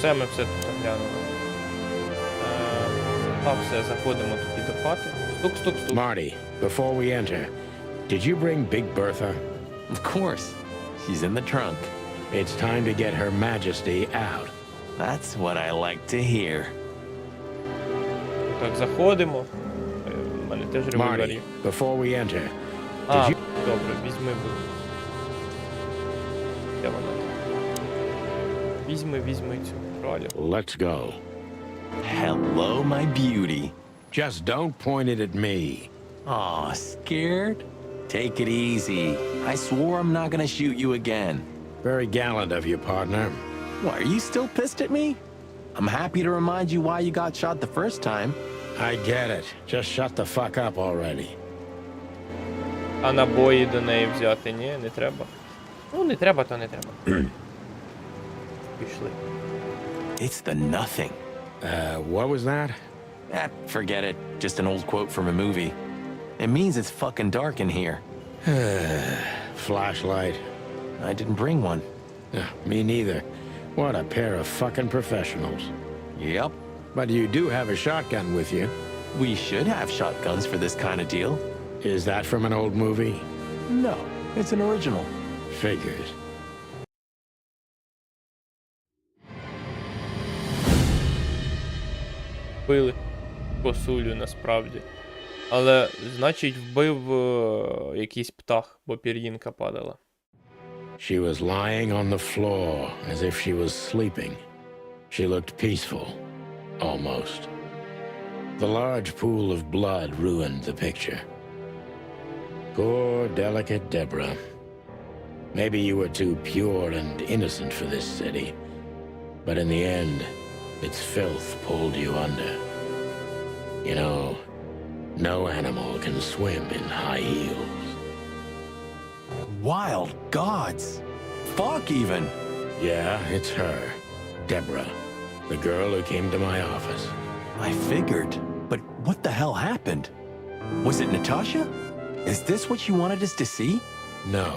Ми все тут оглянули. Все, заходимо тоді до хати. Стук. Marty, before we enter, did you bring Big Bertha? Of course. She's in the trunk. It's time to get Her Majesty out. That's what I like to hear. Так, заходимо. У мене теж револьвер Marty, є. before we enter, А, добре, візьми. Де вона? Візьми цю кралю. let's go. Hello, my beauty. Just don't point it at me. Aw, scared? Take it easy. I swore I'm not gonna shoot you again. Very gallant of you, partner. What, are you still pissed at me? I'm happy to remind you why you got shot the first time. I get it. Just shut the fuck up already. А набої до неї взяти? Ні, не треба. Ну, не треба, то не треба. Пішли. It's the nothing. What was that? Forget it. Just an old quote from a movie. It means it's fucking dark in here. Flashlight. I didn't bring one. Me neither. What a pair of fucking professionals. Yep. But you do have a shotgun with you. We should have shotguns for this kind of deal. Is that from an old movie? No, it's an original. Figures. Вбили косулю насправді. Але, значить, вбив якийсь птах, бо пір'їнка падала. She was lying on the floor as if she was sleeping. She looked peaceful. Almost. The large pool of blood ruined the picture. Poor, delicate Deborah. Maybe you were too pure and innocent for this city. But in the end, its filth pulled you under. You know, no animal can swim in high heels. Wild gods. Fuck even. Yeah, it's her. Deborah. The girl who came to my office. I figured. But what the hell happened? Was it Natasha? Is this what you wanted us to see? No.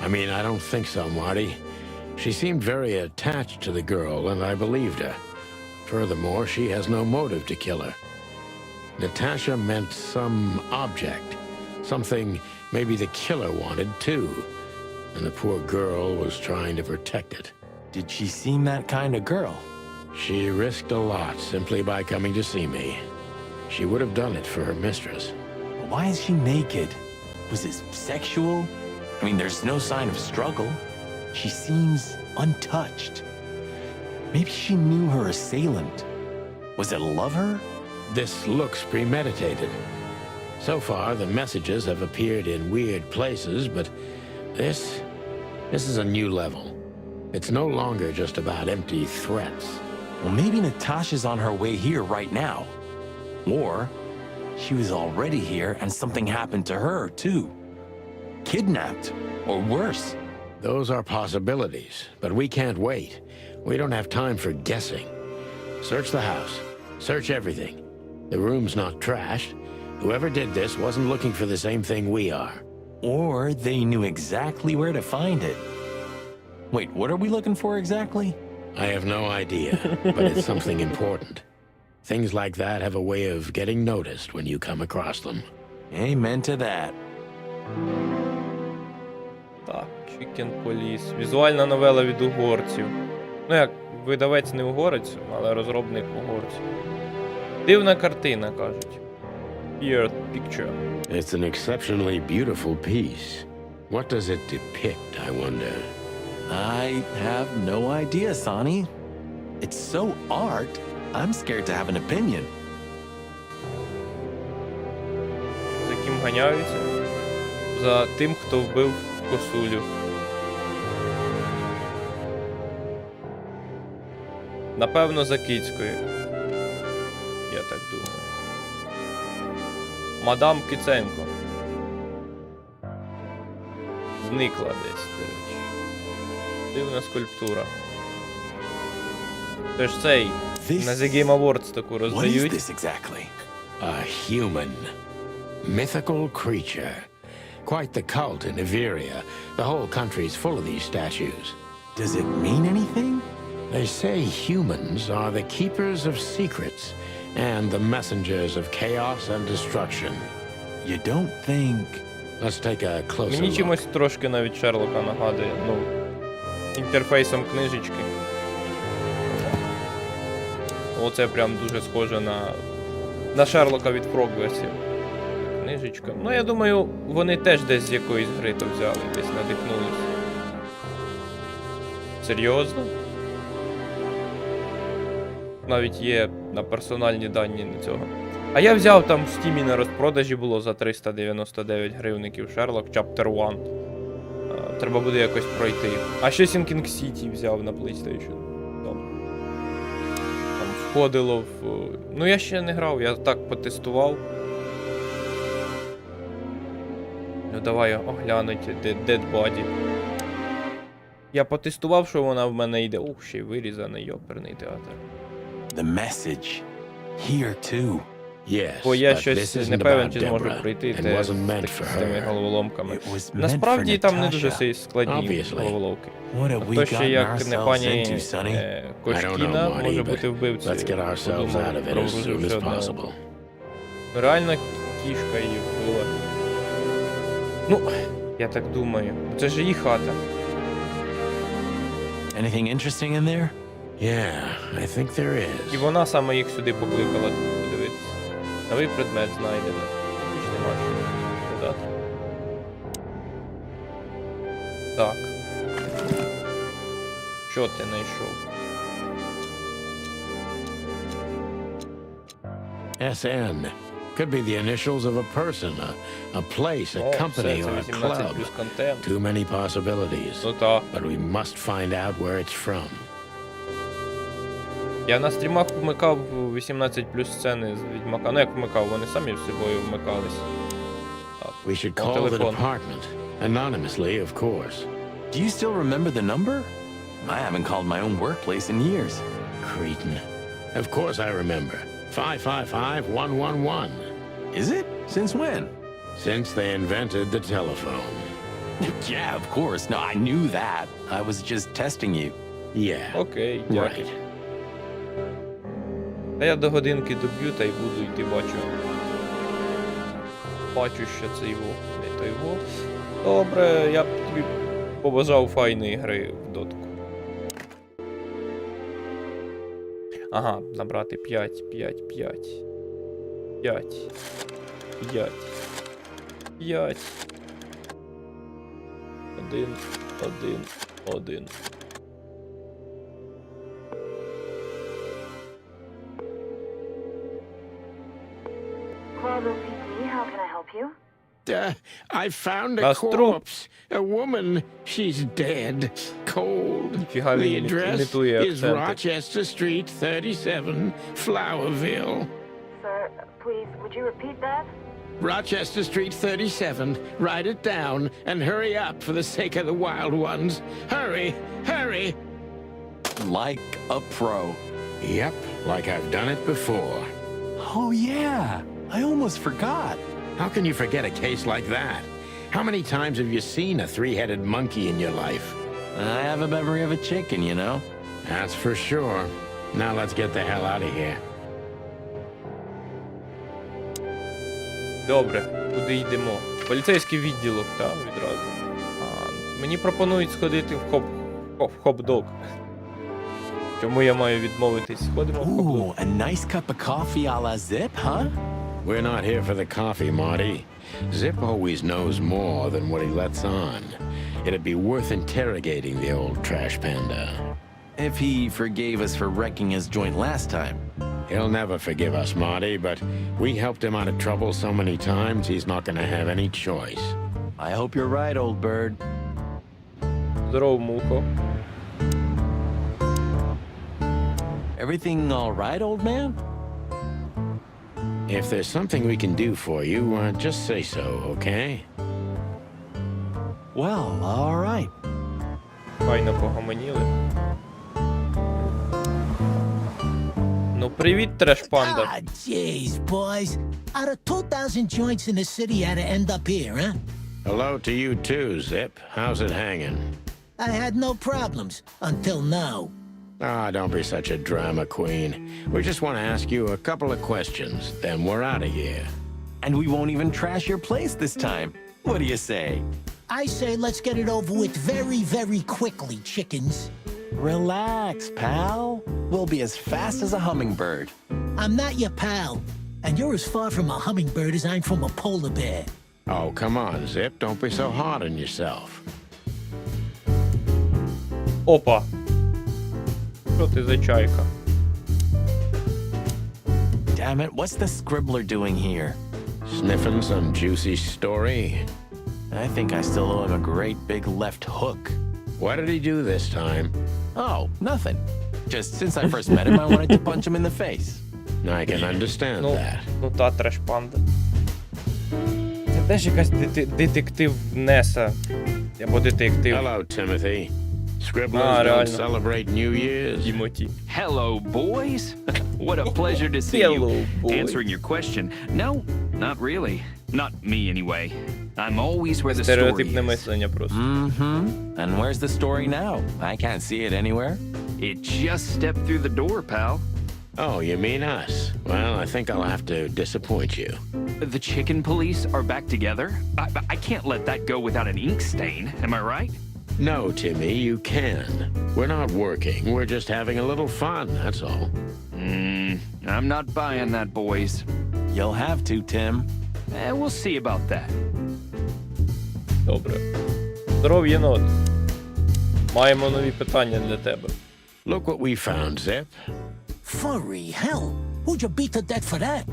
I mean, I don't think so, Marty. She seemed very attached to the girl, and I believed her. Furthermore, she has no motive to kill her. Natasha meant some object. Something maybe the killer wanted, too. And the poor girl was trying to protect it. Did she seem that kind of girl? She risked a lot simply by coming to see me. She would have done it for her mistress. Why is she naked? Was it sexual? I mean, there's no sign of struggle. She seems untouched. Maybe she knew her assailant. Was it a lover? This looks premeditated. So far, the messages have appeared in weird places, but this is a new level. It's no longer just about empty threats. Well, maybe Natasha's on her way here right now. Or she was already here and something happened to her, too. Kidnapped, or worse. Those are possibilities, but we can't wait. We don't have time for guessing. Search the house. Search everything. The room's not trashed. Whoever did this wasn't looking for the same thing we are. Or they knew exactly where to find it. Wait, what are we looking for exactly? I have no idea, but it's something important. Things like that have a way of getting noticed when you come across them. Amen to that. Так, Chicken Police. Візуальна новела від угорців. Ну як, видавець не угорець, але розробник угорців. Дивна картина, кажуть. Here, picture. It's an exceptionally beautiful piece. What does it depict, I wonder? I have no idea, Sonny. It's so art, I'm scared to have an opinion. За ким ганяються? За тим, хто вбив косулю. Напевно, за Кицькою. Я так думаю. Мадам Киценко. Зникла десь, до речі. Дивна скульптура. Це ж цей, на The Game Awards таку What is роздають. this exactly? A human. Mythical creature. Quite the cult in Iveria. The whole country's full of these statues. Does it mean anything? They say humans are the keepers of secrets and the messengers of chaos and destruction. You don't think... Let's take a closer Мені look. чимось трошки навіть Шерлока нагадує, ну, інтерфейсом книжечки. Оце прям дуже схоже на Шерлока від Прогресів. Книжечка. Ну, я думаю, вони теж десь з якоїсь гри то взяли, десь надихнулись. Серйозно? Навіть є на персональні дані на цього. А я взяв там в Стімі на розпродажі було за 399 гривників Sherlock Chapter 1. Треба буде якось пройти. А ще Sinking City взяв на PlayStation. Там входило в... Ну я ще не грав, я так потестував. Ну давай оглянуть Dead Body. Я потестував, що вона в мене йде. Ще й вирізаний йоперний театр. The message. Here too. Yes, Бо я but this щось isn't не певен, about чи зможу Deborah пройти and те wasn't meant з for тими her. головоломками. It was meant Насправді for там не дуже Natasha. складні Obviously. головоломки. What have we То, що gotten як не ourselves пані into, Sonny? I don't Кошкіна know, може Marty, бути but вбивцею. let's get ourselves Подумав, out of it as примружив soon ще as одне око. possible. Реально кішка її вбила. Ну, я так думаю. Це ж її хата. Anything interesting in there? Yeah, I think there І is. вона саме їх сюди покликала подивитися. Новий предмет знайдено. Більш нема що додати. Так. Що ти знайшов? SN. Could be the initials of a person, a place, a О, company, все, or це a 18 club. плюс контент. Too many possibilities. Ну та. But we must find out where it's from. Я на стрімах вмикав 18 плюс сцени з Відьмака. Ну як вмикав, вони самі з собою вмикались. Так. We should на call the телефон. department. Anonymously, of course. Do you still remember the number? I haven't called my own workplace in years. Cretin. Of course I remember. 555-111. Is it? Since when? Since they invented the telephone. Yeah, of course. No, I knew that. I was just testing you. Yeah. Окей, дякую. Right. А я до годинки доб'ю та й буду йти, бачу. Бачу, що це його, не то його. Добре, я б тобі побажав файної гри в дотку. Ага, набрати 5, 5, 5. 5. 5. 5. 1, 1, 1. How can I help you? I found a That's true. corpse. A woman. She's dead. Cold. Ніфіга The він address імітує is акценти. Rochester Street, 37, Flowerville. Sir, please, would you repeat that? Rochester Street, 37. Write it down and hurry up for the sake of the wild ones. Hurry, hurry. Like a pro. Yep, like I've done it before. Oh, yeah. I almost forgot. How can you forget a case like that? How many times have you seen a three-headed monkey in your life? I have a memory of a chicken, you know? That's for sure. Now let's get the hell out of here. Добре, куди йдемо? Поліцейський відділок, так, відразу. Мені пропонують сходити в хоп-дог. Чому я маю відмовитись? Сходимо в хоп-дог. Ooh, a nice cup of coffee a la Zip, huh? We're not here for the coffee, Marty. Zip always knows more than what he lets on. It'd be worth interrogating the old trash panda. If he forgave us for wrecking his joint last time. He'll never forgive us, Marty, but we helped him out of trouble so many times, he's not gonna have any choice. I hope you're right, old bird. Здоров, мухо. Everything all right, old man? If there's something we can do for you, just say so, okay? Well, all right. Файно погомоніли. Ну, привіт, треш-панда. Ah, jeez, boys. Out of 2,000 joints in the city, how'd it end up here, huh? Hello to you too, Zip. How's it hanging? I had no problems until now. Ah, don't be such a drama queen. We just want to ask you a couple of questions, then we're out of here. And we won't even trash your place this time. What do you say? I say let's get it over with very, very quickly, chickens. Relax, pal. We'll be as fast as a hummingbird. I'm not your pal, and you're as far from a hummingbird as I'm from a polar bear. Oh, come on, Zip. Don't be so hard on yourself. Опа. Що ти за чайка? Damn it, what's the scribbler doing here? Sniffing some juicy story? I think I still owe him a great big left hook. What did he do this time? Oh, nothing. Just since I first met him, I wanted to punch him in the face. I can understand Ну, that. ну та треш-панда. Це теж якась детектив Неса. Або детектив. Hello, Timothy. Scribblers реально. don't celebrate New Year's. Тімоті. Hello, boys. What a pleasure to see Hello, you. boys. Answering your question, no, not really. Not me, anyway. I'm always where the story Стереотипне is. мислення просто. Mm-hmm. And where's the story now? I can't see it anywhere. It just stepped through the door, pal. Oh, you mean us? Well, I think I'll have to disappoint you. The chicken police are back together. I can't let that go without an ink stain, am I right? No, Timmy, you can. We're not working. We're just having a little fun, that's all. I'm not buying that, boys. You'll have to, Tim. We'll see about that. Добре. Здоров, єнот. Маємо нові питання для тебе. Look what we found, Zip. Furry hell. Who'd you beat to death for that?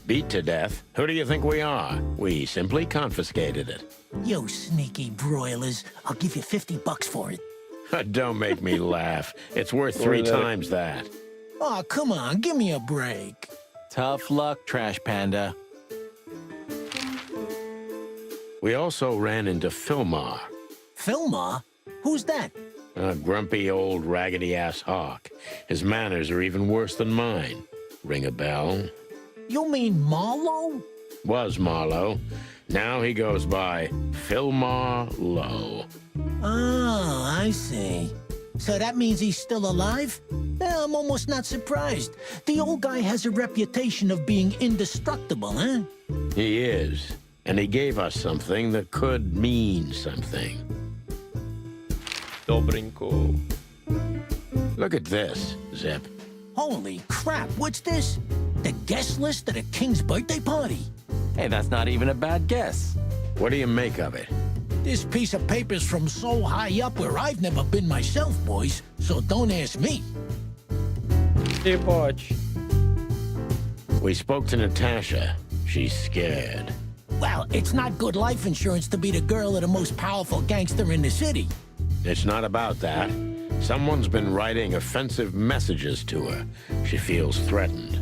Beat to death? Who do you think we are? We simply confiscated it. You sneaky broilers. I'll give you $50 for it. Don't make me laugh. It's worth 3 times that. Oh, come on. Give me a break. Tough luck, Trash Panda. We also ran into Filmar, Filmar? Who's that? a grumpy old raggedy-ass hawk. His manners are even worse than mine. Ring a bell? You mean Marlowe? Was Marlowe. Now he goes by Filmar Lowe. Oh, I see. So that means he's still alive? I'm almost not surprised. The old guy has a reputation of being indestructible, huh? He is. And he gave us something that could mean something. Добренько. Look at this, Zip. Holy crap, what's this? The guest list at a king's birthday party? Hey, that's not even a bad guess. What do you make of it? This piece of paper's from so high up where I've never been myself, boys, so don't ask me. Ти бач. We spoke to Natasha. She's scared. Well, it's not good life insurance to be the girl of the most powerful gangster in the city. It's not about that. Someone's been writing offensive messages to her. She feels threatened.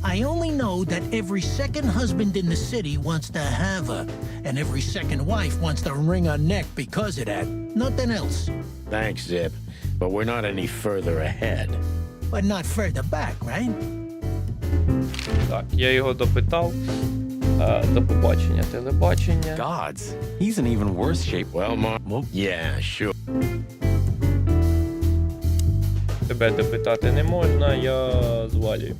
I only know that every second husband in the city wants to have her, and every second wife wants to wring her neck because of that. Nothing else. Thanks, Zip, but we're not any further ahead. But not further back, right? Так, я його допитав. До побачення, телебачення. Gods, he's in even worse shape. Well, yeah, sure. Тебе допитати не можна, я звалюю.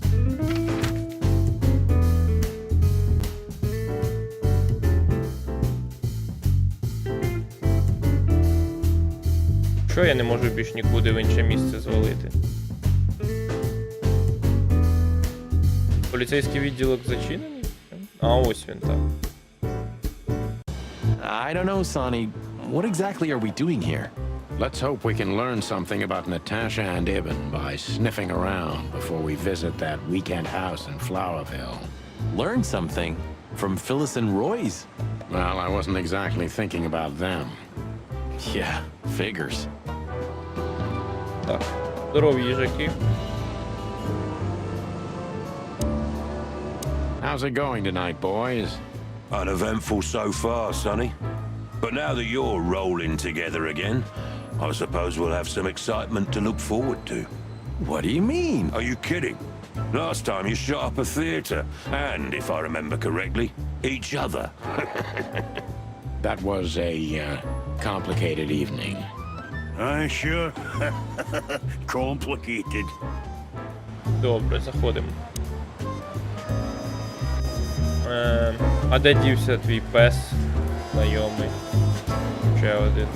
Що я не можу більш нікуди в інше місце звалити? Поліцейський відділок зачинений? А ось він там. I don't know, Sonny. What exactly are we doing here? Let's hope we can learn something about Natasha and Ibn by sniffing around before we visit that weekend house in Flowerville. Learn something from Phyllis and Roy's. Well, I wasn't exactly thinking about them. Yeah, figures. Так, здорові їжаки. How's it going tonight, boys? Uneventful so far, Sonny. But now that you're rolling together again, I suppose we'll have some excitement to look forward to. What do you mean? Are you kidding? Last time you shot up a theatre, and, if I remember correctly, each other. That was a complicated evening. Sure. Complicated. Добре, заходимо. А де дівся твій пес знайомий? Ще один.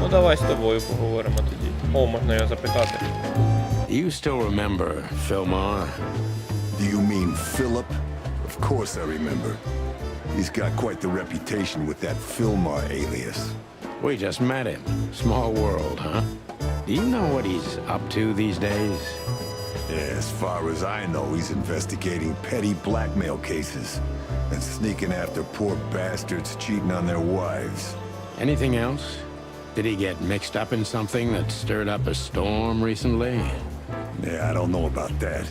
Ну давай з тобою поговоримо тоді. О, можна його запитати. Do you still remember Filmar? Do you mean Philip? Of course I remember. He's got quite the reputation with that Filmar alias. We just met him. Small world, huh? Do you know what he's up to these days? Yeah, as far as I know, he's investigating petty blackmail cases and sneaking after poor bastards cheating on their wives. Anything else? Did he get mixed up in something that stirred up a storm recently? Yeah, I don't know about that.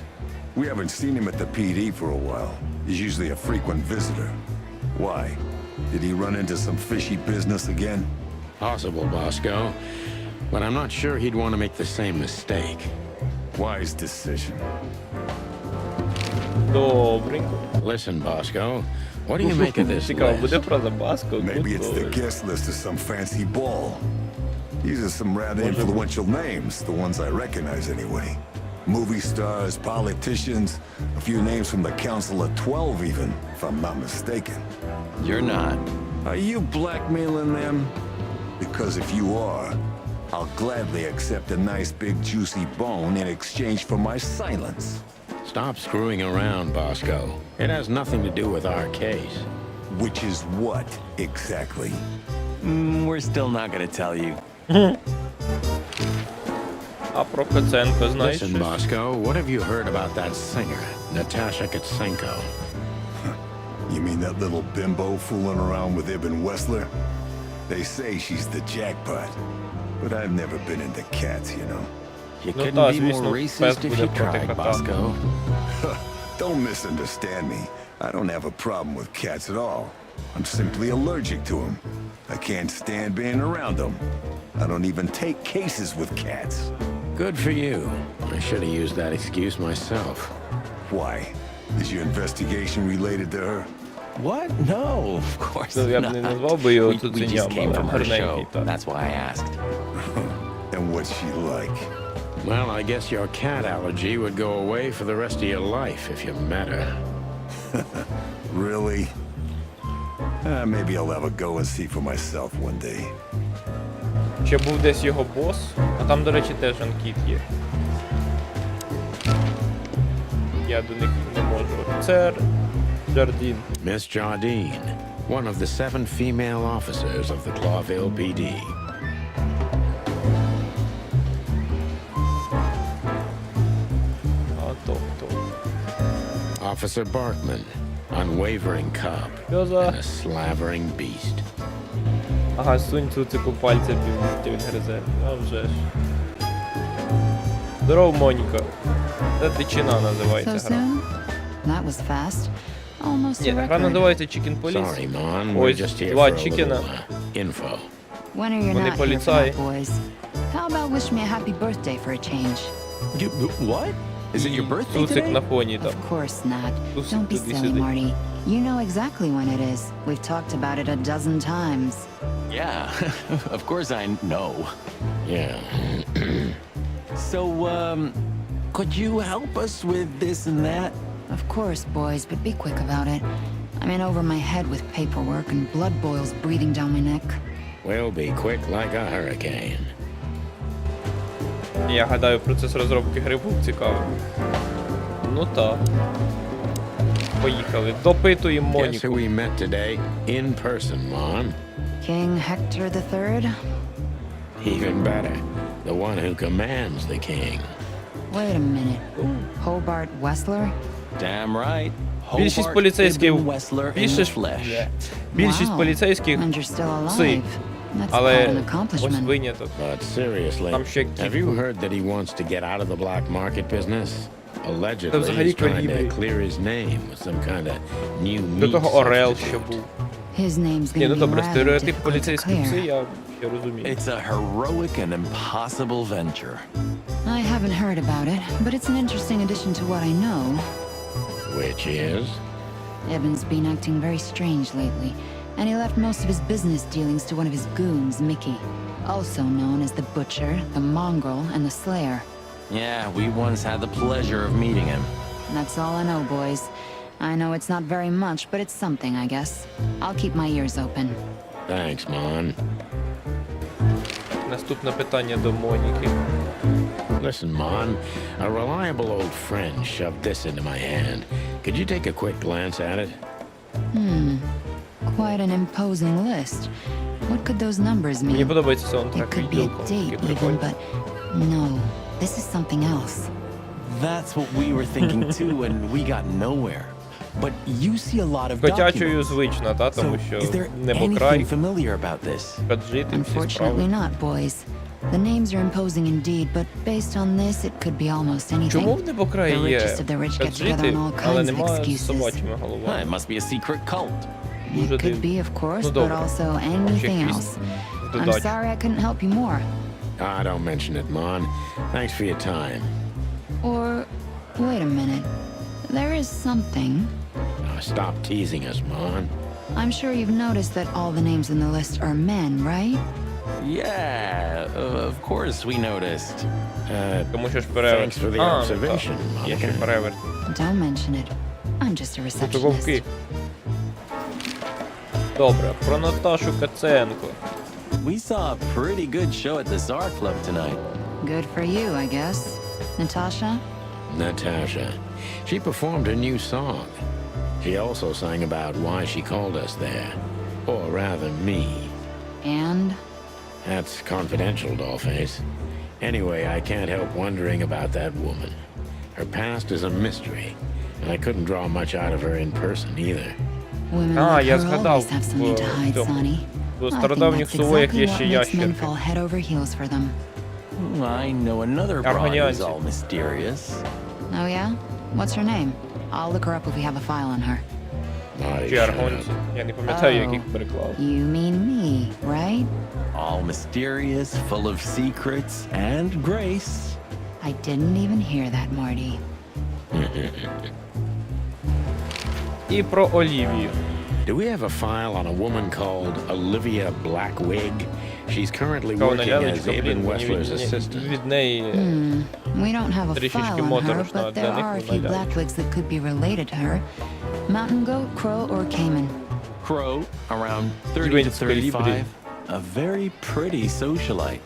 We haven't seen him at the PD for a while. He's usually a frequent visitor. Why? Did he run into some fishy business again? Possible, Bosco. but I'm not sure he'd want to make the same mistake. Wise decision. Добренько. Listen, Bosco, what do you make of this Цікаво, буде list? фраза Баско? Maybe it's the guest list of some fancy ball. These are some rather influential names, the ones I recognize anyway. Movie stars, politicians, a few names from the Council of 12 even, if I'm not mistaken. You're not. Are you blackmailing them? Because if you are, I'll gladly accept a nice big juicy bone in exchange for my silence. Stop screwing around, Bosco. It has nothing to do with our case. Which is what, exactly? We're still not gonna tell you. А про Коценко знаєш? Listen, Bosco, what have you heard about that singer, Natasha Kitsenko? You mean that little bimbo fooling around with Ibn Wessler? They say she's the jackpot, but I've never been into cats, you know. You Ну couldn't та, be more звісно, пес racist if буде you проти tried, кота. Bosco. Don't misunderstand me. I don't have a problem with cats at all. I'm simply allergic to them. I can't stand being around them. I don't even take cases with cats. Good for you. I should have used that excuse myself. Why? Is your investigation related to her? What? No, of course Ну, я б not. не назвав би його We just цуценям, came але from her гарненький, show. так. That's why I asked. And what's she like? Well, I guess your cat allergy would go away for the rest of your life if you met her. Really? Maybe I'll have a go and see for myself one day. Ще був десь його бос, а там, до речі, теж анкіт є. Я до них не можу. Це Жардін. Miss Jardine, one of the 7 female officers of the Clawville PD. А то хто? Officer Barkman, unwavering cop Що за... and a slavering beast. Ага, сунь цуцику пальця півністю він гризе. А вже ж. Здоров, Моніка. Це дичина називається So гра. soon? That was fast. Almost Ні, a гра record. називається Chicken Police. Sorry, Mon, we're Ось just here два for a little чікена. info. When are you Вони not here for поліцаї. that, boys? How about wish me a happy birthday for a change? What? Is it your birthday Цуцик today? на фоні там. Of course not. Цуцик Don't be туди silly, сидить. Marty. You know exactly when it is. We've talked about it a dozen times. Yeah, of course I know. Yeah. So, could you help us with this and that? Of course, boys, but be quick about it. I'm in over my head with paperwork and blood boils breathing down my neck. We'll be quick like a hurricane. Я гадаю, процес розробки гри був цікавий. Ну так. Поїхали. Допитуємо Guess Моніку. who we met today in person, Mon? King Hector III? Even better, the one who commands the king. Wait a minute. Hobart Wessler? Damn right. Більшість Hobart поліцейських... Ibn Wessler in the Більшість... flesh. Більшість Wow. поліцейських... And you're still Пси. alive. That's quite Але an ось accomplishment. виняток. But seriously, Там ще have you heard that he wants to get out of the black market business? Allegedly, взагалі he's trying to калібри. clear his name with some kind of new До meat того Орел ще substitute. був. His name's Ні, gonna ну be добре, rather стереотип difficult to поліцейських пси clear. я розумію. It's a heroic and impossible venture. I haven't heard about it, but it's an interesting addition to what I know. Which is? Evan's been acting very strange lately, and he left most of his business dealings to one of his goons, Mickey, also known as the Butcher, the Mongrel, and the Slayer. Yeah, we once had the pleasure of meeting him. That's all I know, boys. I know it's not very much, but it's something, I guess. I'll keep my ears open. Thanks, Mon. Наступне питання до Моніки. Listen, Mon, a reliable old friend shoved this into my hand. Could you take a quick glance at it? Quite an imposing list. What could those numbers Мені mean? подобається It саундтрек could be a відділку. date Такий even, прикольний. but no, this is something else. That's what we were thinking too, and we got nowhere. But you see a lot of Котячою documents. звично, та, тому So, що is there небокрай, anything familiar about this? гаджити, всі Unfortunately справи. not, boys. The names are imposing indeed, but based on this, it could be almost anything. Чому в небокраї The є richest of the rich get together гаджити, on all але kinds of немає з excuses. собачими Huh, головами? it must be a secret cult. Дуже It could дивно. be, of course, Ну, but добре. also Ще anything якийсь else. I'm додаток. sorry I couldn't help you more. Ah, don't mention it, Mon. Thanks for your time. Or, wait a minute. There is something. Stop teasing us, Mon. I'm sure you've noticed that all the names in the list are men, right? Yeah, of course we noticed. Тому що ж переверть. Thanks for the observation, Є ще Monica. переверть. Don't mention it. I'm just a Тут receptionist. вовки. Добре, про Наташу Каценко. We saw a pretty good show at the Czar Club tonight. Good for you, I guess. Natasha? Natasha. She performed a new song. She also sang about why she called us there. Or rather, me. And? That's confidential, Dollface. Anyway, I can't help wondering about that woman. Her past is a mystery, and I couldn't draw much out of her in person either. Women А, like я her згадав always have something to hide, в цьому. Sonny. В I think стародавніх that's сувоях exactly є what ще makes men ящерки. fall head over heels for them. I know another broad who's Аргоніанці. all mysterious. Oh yeah? What's her name? I'll look her up if we have a file on her. Naughty Чи shut аргонці. up. Я не пам'ятаю, як Oh. їх переклав. You mean me, right? All mysterious, full of secrets, and grace. I didn't even hear that, Marty. І про Олівію. Do we have a file on a woman called Olivia Blackwig? She's currently Така вона working as лялечка, Ibn блін, мені Wessler's assistant. від неї We don't have a Трішечки file on her, моторошна but для there них are a вона few лялечка. Blackwigs that could be related to her. Mountain goat, crow, or cayman. Crow, around 30 to Дзвінська 35. лібрі. A very pretty socialite.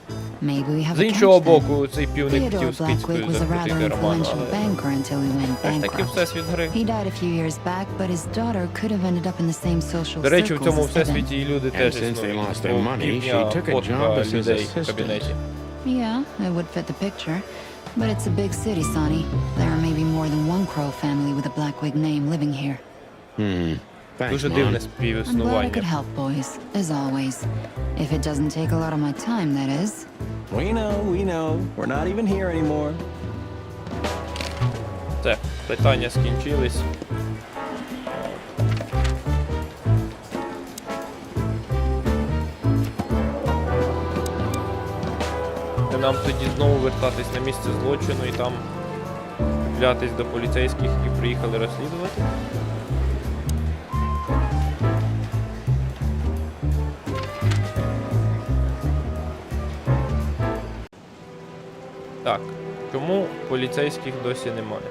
Maybe we have З a іншого catch then. боку, цей півник Theodore хотів з Кицькою Blackwick was a rather закрутити роман, influential але banker until he went теж таки bankrupt. всесвіт гри. He died a few years back, but his daughter could have ended up in the same social До речі, в circles цьому as Evan. всесвіті і люди And теж since they існують. lost their money, she Півдня took a фотка job as his людей в assistant. кабінеті. Yeah, it would fit the picture. But it's a big city, Sonny. There are maybe more than one Crow family with a Blackwig name living here. Thanks, Дуже Mom. дивне I'm glad I could співіснування. help, boys, as always. If it doesn't take a lot of my time, that is. We know. We're not even here anymore. Все, питання скінчились. Нам тоді знову вертатись на місце злочину і там чіплятись до поліцейських, які приїхали розслідувати. Так, чому поліцейських досі немає?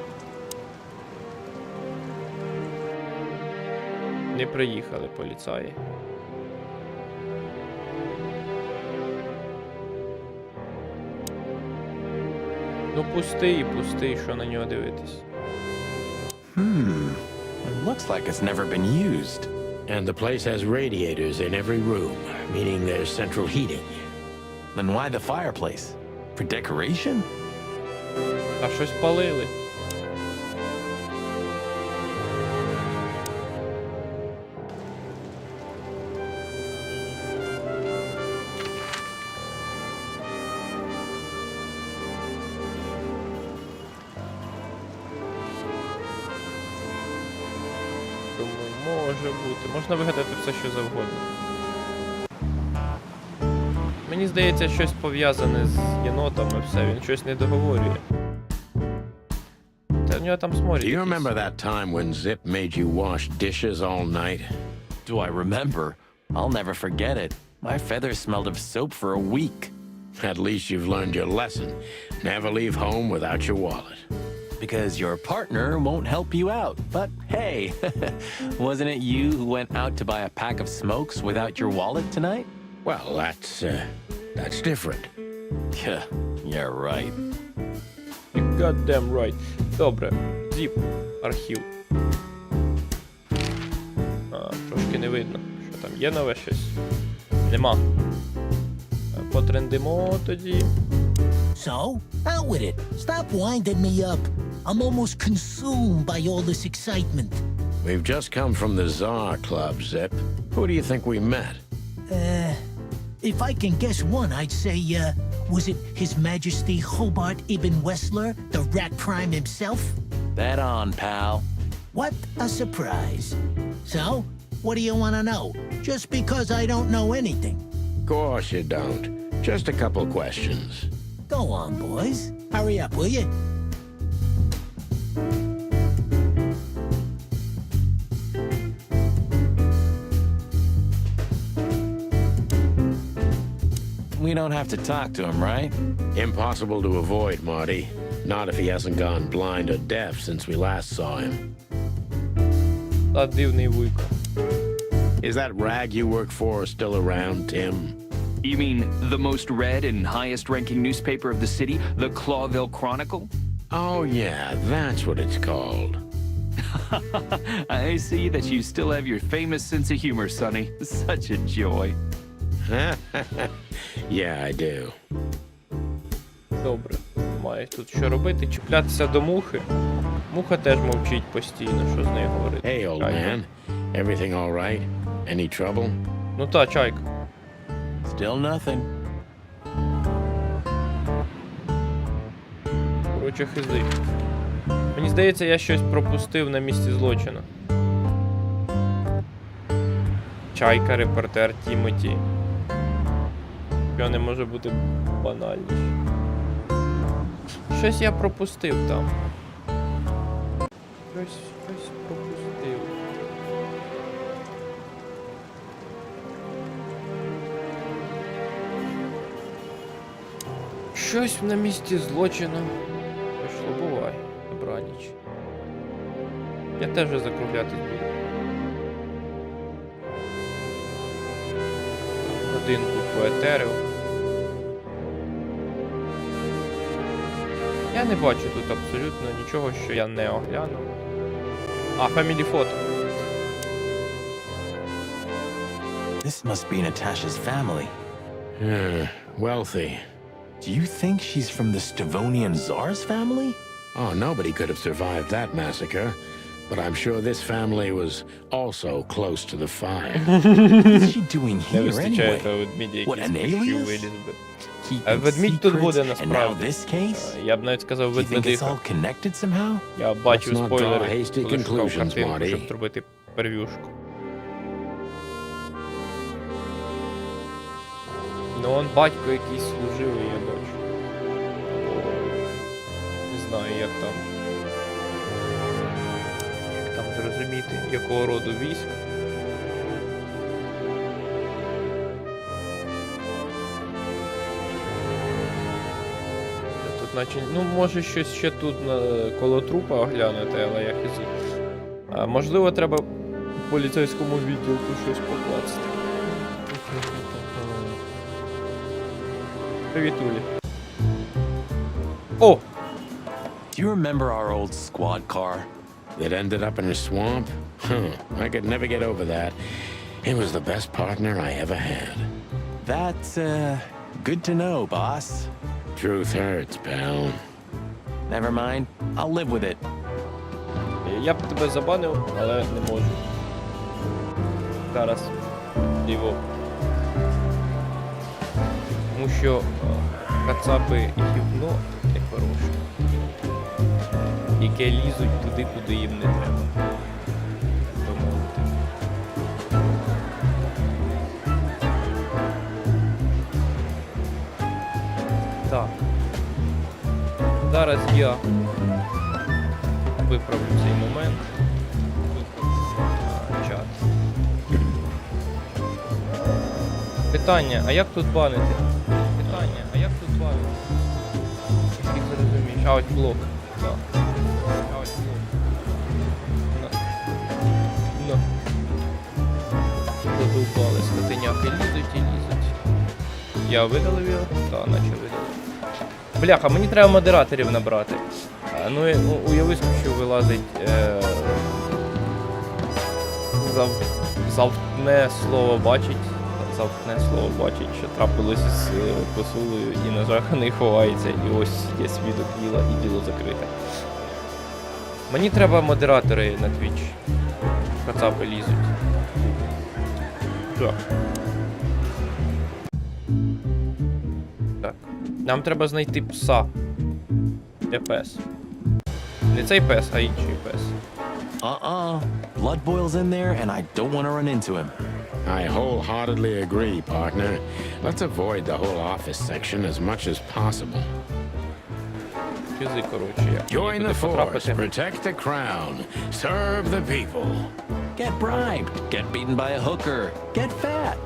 Не приїхали поліцаї. Ну пустий, що на нього дивитись. It looks like it's never been used. And the place has radiators in every room, meaning there's central heating. Then why the fireplace? For decoration? А щось палили. Думаю, може бути. Можна вигадати все, що завгодно. Мені здається, щось пов'язане з єнотами, все, він щось не договорює. Та в нього там сморід. Do you якийсь. remember that time when Zip made you wash dishes all night? Do I remember? I'll never forget it. My feathers smelled of soap for a week. At least you've learned your lesson. Never leave home without your wallet. Because your partner won't help you out. But hey, wasn't it you who went out to buy a pack of smokes without your wallet tonight? Well, that's different. Yeah, right. You goddamn right. Добре. Зіп. Архів. Трошки не видно. Що там є нове щось? Нема. Потрендимо тоді. So, out with it. Stop winding me up. I'm almost consumed by all this excitement. We've just come from the Czar Club, Zip. Who do you think we met? If I can guess one, I'd say, was it His Majesty Hobart Ibn Wessler, the rat prime himself? Bet on, pal. What a surprise. So, what do you want to know? Just because I don't know anything. Of course you don't. Just a couple questions. Go on, boys. Hurry up, will you? We don't have to talk to him, right? Impossible to avoid, Marty. Not if he hasn't gone blind or deaf since we last saw him. Та дивний вуйко. Is that rag you work for still around, Tim? You mean the most read and highest-ranking newspaper of the city, the Clawville Chronicle? Oh, yeah, that's what it's called. I see that you still have your famous sense of humor, Sonny. Such a joy. Yeah, I do. Добре. Має тут що робити? Чіплятися до мухи. Муха теж мовчить постійно, що з нею говорити. Hey, old Чайка. man. Everything all right? Any trouble? Ну та, чайка. Still nothing. Коротше, хизи. Мені здається, я щось пропустив на місці злочину. Чайка, репортер Тімоті. Що не може бути банальніше. Щось я пропустив там. Щось пропустив. Щось на місці злочину. Пішло, бувай, добраніч. Я теж вже закруглятись буду. Так, годинку поетерив. Я не бачу тут абсолютно нічого, що я не оглянув. А, фамілі фото. This must be Natasha's family. Wealthy. Do you think she's from the Stavonian Tsar's family? Oh, nobody could have survived that massacre. But I'm sure this family was also close to the fire. What's she doing Не here вистачає anyway? того ведмідя, What, який an спішив alias? виліз би. Keeping Ведмідь тут буде secrets, and now насправді. this case? Я б навіть сказав Do you think it's ведмедиха. all connected somehow? Я бачив Let's not спойлери, draw hasty коли шукав conclusions, картинку, Marty. щоб зробити прев'юшку. Ну, он батько якийсь служивий, я бачу. Не знаю, як там зрозуміти, якого роду військ. Тут наче, ну, може щось ще тут коло трупа оглянути, але я хизу. Можливо, треба в поліцейському відділку щось покласти. Привіт, Улі. О! Do you remember our old squad car? That ended up in a swamp? I could never get over that. It was the best partner I ever had. That's, good to know, boss. Truth hurts, pal. Never mind. I'll live with it. Я б тебе забанив, але не можу. Зараз. Ліво. Тому що кацапи гівно нехороше. Яке лізуть туди, куди їм не треба. Домовити. Так. Зараз я виправлю цей момент. Чат. Питання, а як тут банити? Питання, а як тут банити? Який ти розумієш? А ось блок. Так. А ось блок. На. Задовбали, скотиняки лізуть і лізуть. Я видалив його? Так, наче видалив. Бляха, мені треба модераторів набрати. Ну, уяви, що вилазить завтне слово бачить. Завтне слово бачить, що трапилося з посулою і нажаханий ховається. І ось є свідок діла і діло закрите. Мені треба модератори на Twitch. Кацапи лізуть. Так. Так. Нам треба знайти пса. Де пес? Не цей пес, а інший пес. Blood boils in there, and I don't want to run into him. I wholeheartedly agree, partner. Let's avoid the whole office section as much as possible. Кизи, коротше, як Join мені the туди force, потрапити. protect the crown, serve the people. Get bribed, get beaten by a hooker, get fat.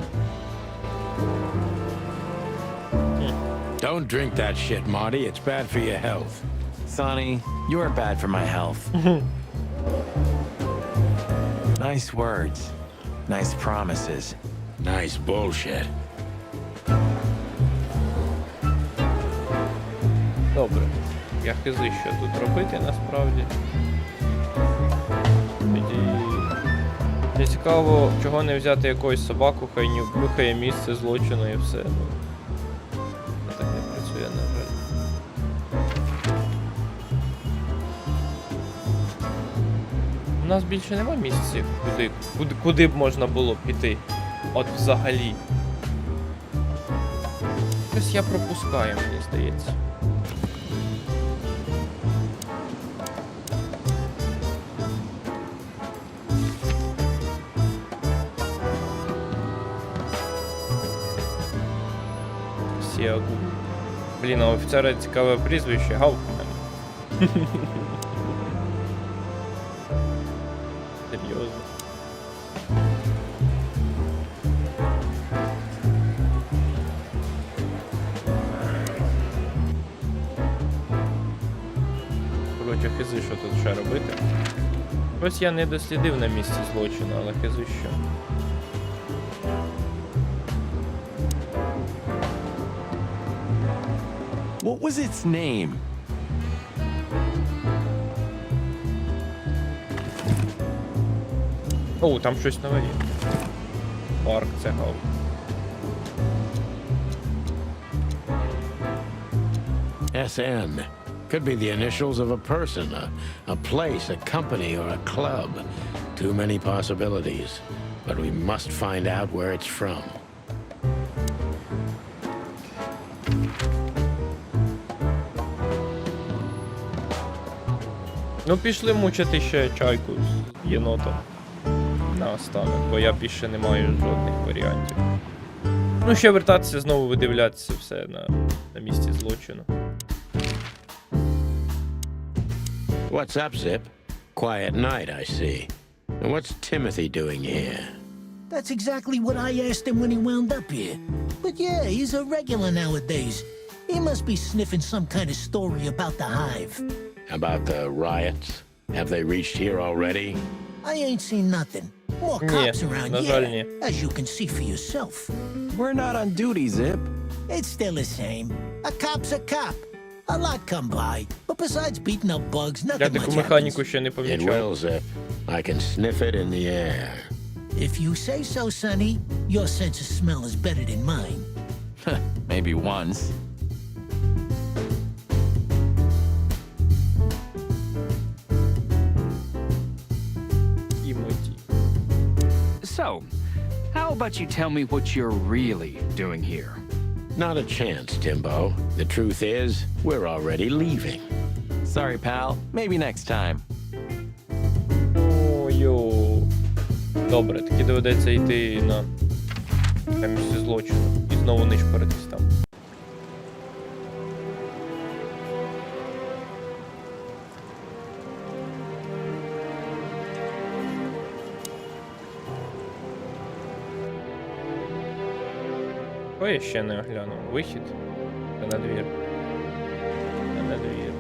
Don't drink that shit, Marty. It's bad for your health. Sonny, you are bad for my health. Nice words, nice promises. Nice bullshit. Добре. Я хизи, що тут робити насправді. Тоді... Мені цікаво, чого не взяти якусь собаку, хай нюхає місце злочину і все. Ну, так не працює, на жаль. У нас більше нема місця, куди б можна було піти. От взагалі. Щось я пропускаю, мені здається. Сіагу. Блін, а офіцера цікаве прізвище, Гаупмен. Серйозно. Коротше, хизи, що тут ще робити. Ось я не дослідив на місці злочину, але хизи що. What was its name? О, там щось нове є. Парк, це гав. SN. Could be the initials of a person, a place, a company, or a club. Too many possibilities. But we must find out where it's from. Ну, пішли мучити ще чайку з єнотом на останок, бо я більше не маю жодних варіантів. Ну, ще вертатися, знову видивлятися все на місці злочину. What's up, Zip? Quiet night, I see. And what's Timothy doing here? That's exactly what I asked him when he wound up here. But yeah, he's a regular nowadays. He must be sniffing some kind of story about the hive. About the riots? Have they reached here already? I ain't seen nothing. More cops around here, as you can see for yourself. We're not on duty, Zip. It's still the same. A cop's a cop. A lot come by, but besides beating up bugs, Я nothing таку much механіку happens. ще не It помічав. will, Zip. I can sniff it in the air. If you say so, Sonny, your sense of smell is better than mine. Maybe once. So, how about you tell me what you're really doing here? Not a chance, Timbo. The truth is, we're already leaving. Sorry, pal. Maybe next time. Ой-йо. Добре, таки доведеться йти на місце злочину і знову нишпоритись там. О, я ще не оглянув. Вихід. Та на двір. Та на двір.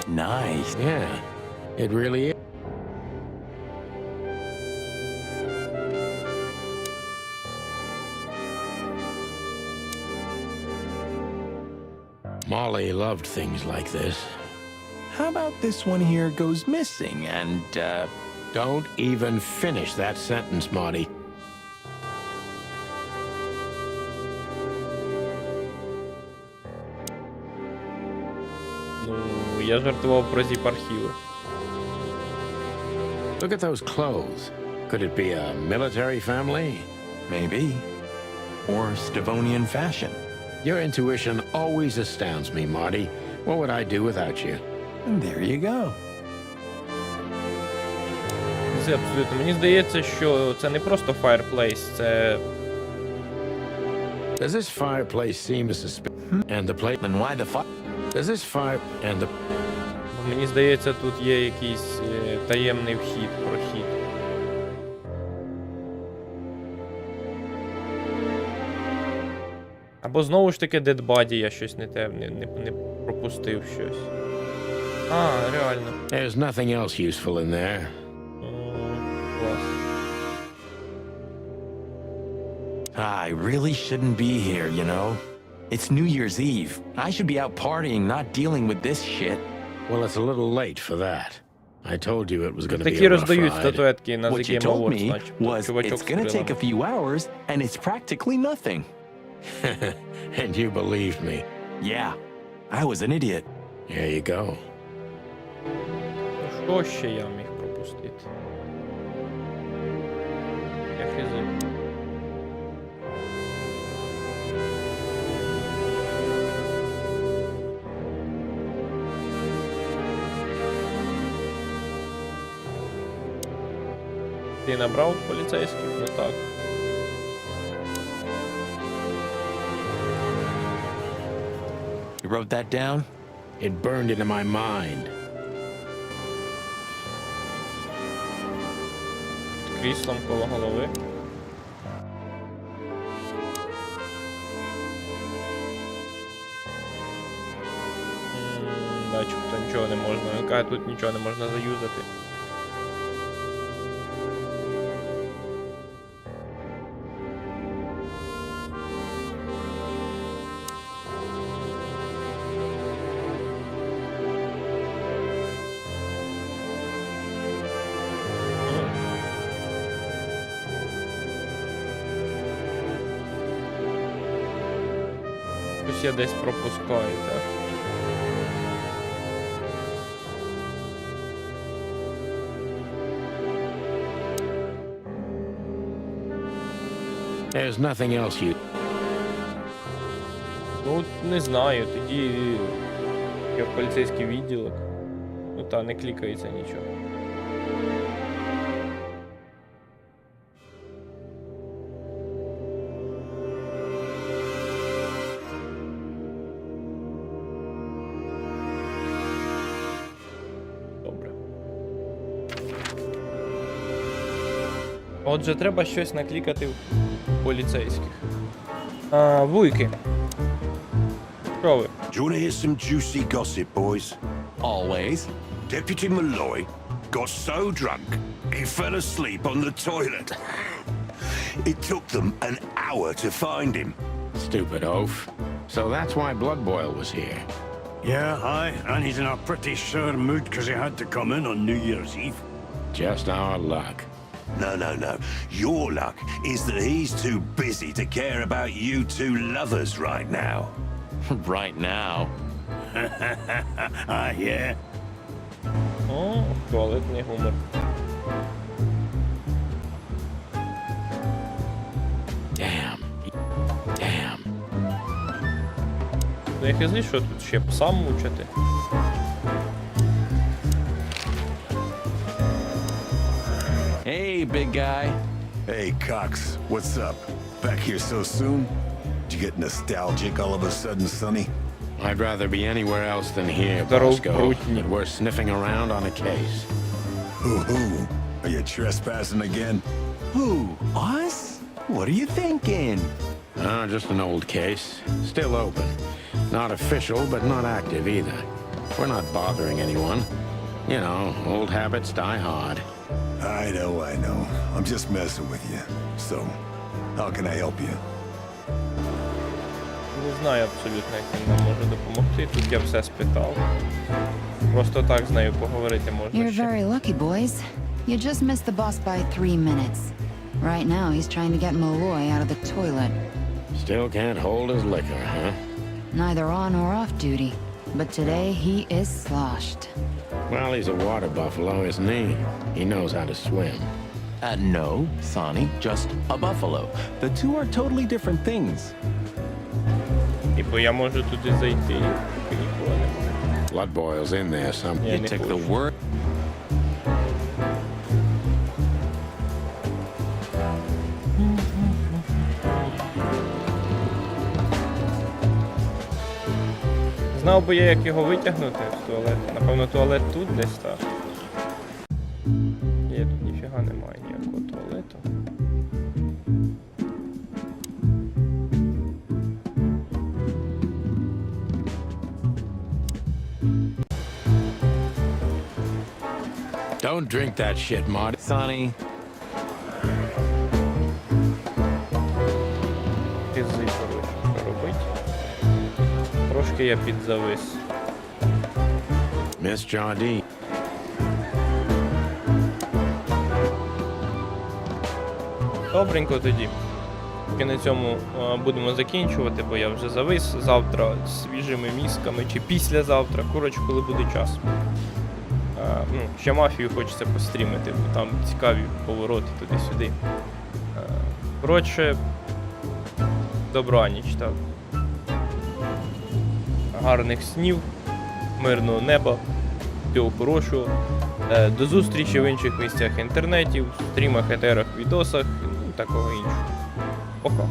Nice. Yeah, it really is. Molly loved things like this. How about this one here goes missing and, Don't even finish that sentence, Marty. Ну, я жартував про зіп-архіви. Look at those clothes. Could it be a military family? Maybe. Or Stavonian fashion. Your intuition always astounds me, Marty. What would I do without you? And there you go. Це абсолютно. Мені здається, що це не просто fireplace, це... Does this fireplace seem suspicious? And the place... Then why the fuck? Does this fire... And the... Мені здається, тут є якийсь таємний вхід, прохід. Або знову ж таки Dead Body, я щось не пропустив щось. А, реально. There's nothing else useful in there. Клас. I really shouldn't be here, you know? It's New Year's Eve. I should be out partying, not dealing with this shit. Well, it's a little late for that. I told you it was going to be Такі a rough роздають ride. статуетки на What The you Game told Awards, me начебто. was Чувачок it's з gonna take a крилами. few hours, and it's practically nothing. And you believed me. Yeah, I was an idiot. Here you go. Що ще я міг пропустити? Я хизив. Ти набрав поліцейських? Ну так. You wrote that down? It burned into my mind. Кріслом коло голови. Начебто нічого не можна. Він каже, тут нічого не можна заюзати. Щось я десь пропускаю, так? There's nothing else you... Ну, не знаю, тоді я в поліцейський відділок. Ну та, не клікається нічого. Добре. Отже, треба щось наклікати в поліцейських. Вуйки. Що ви? Do you want to hear some juicy gossip, boys? Always. Deputy Malloy got so drunk he fell asleep on the toilet. It took them an hour to find him. Stupid oaf. So that's why Blood Boil was here. Yeah, aye, and he's in a pretty sore mood because he had to come in on New Year's Eve. Just our luck. No. Your luck is that he's too busy to care about you two lovers right now. Right now. Ah, yeah. О, туалетний гумор. Damn. Ну я хизли, що тут ще пса мучити. Hey, big guy. Hey, Cox, what's up? Back here so soon? Did you get nostalgic all of a sudden, Sonny? I'd rather be anywhere else than here, Здоров, Bosco. Брутни. But we're sniffing around on a case. Who? Are you trespassing again? Who? Us? What are you thinking? Just an old case. Still open. Not official, but not active either. We're not bothering anyone. You know, old habits die hard. I know. I'm just messing with you. So, how can I help you? Не знаю абсолютно, як він нам може допомогти. Тут я все спитав. Просто так з нею поговорити можна You're ще. very lucky, boys. You just missed the boss by 3 minutes. Right now, he's trying to get Malloy out of the toilet. Still can't hold his liquor, huh? Neither on or off duty. But today, he is sloshed. Well, he's a water buffalo, isn't he? He knows how to swim. No, Sonny, just a buffalo. The two are totally different things. Типу, я можу туди зайти, тільки нікого немає. Blood boils in there some. Я You не took the хочу. word. Знав би я, як його витягнути з туалету. Напевно, туалет тут десь так. Є, тут ніфіга немає ніякого туалету. Don't drink that shit, Marty. Sonny, Пізи, коротше, що робить. Трошки я підзавис. Miss John D. Добренько тоді. І на цьому будемо закінчувати, бо я вже завис. Завтра з свіжими мізками чи післязавтра, коротше, коли буде час. Ще мафію хочеться пострімити, бо там цікаві повороти туди-сюди. Коротше, добраніч, так. Гарних снів, мирного неба, всього хорошого. До зустрічі в інших місцях інтернетів, стрімах, етерах, відосах і такого іншого. Пока.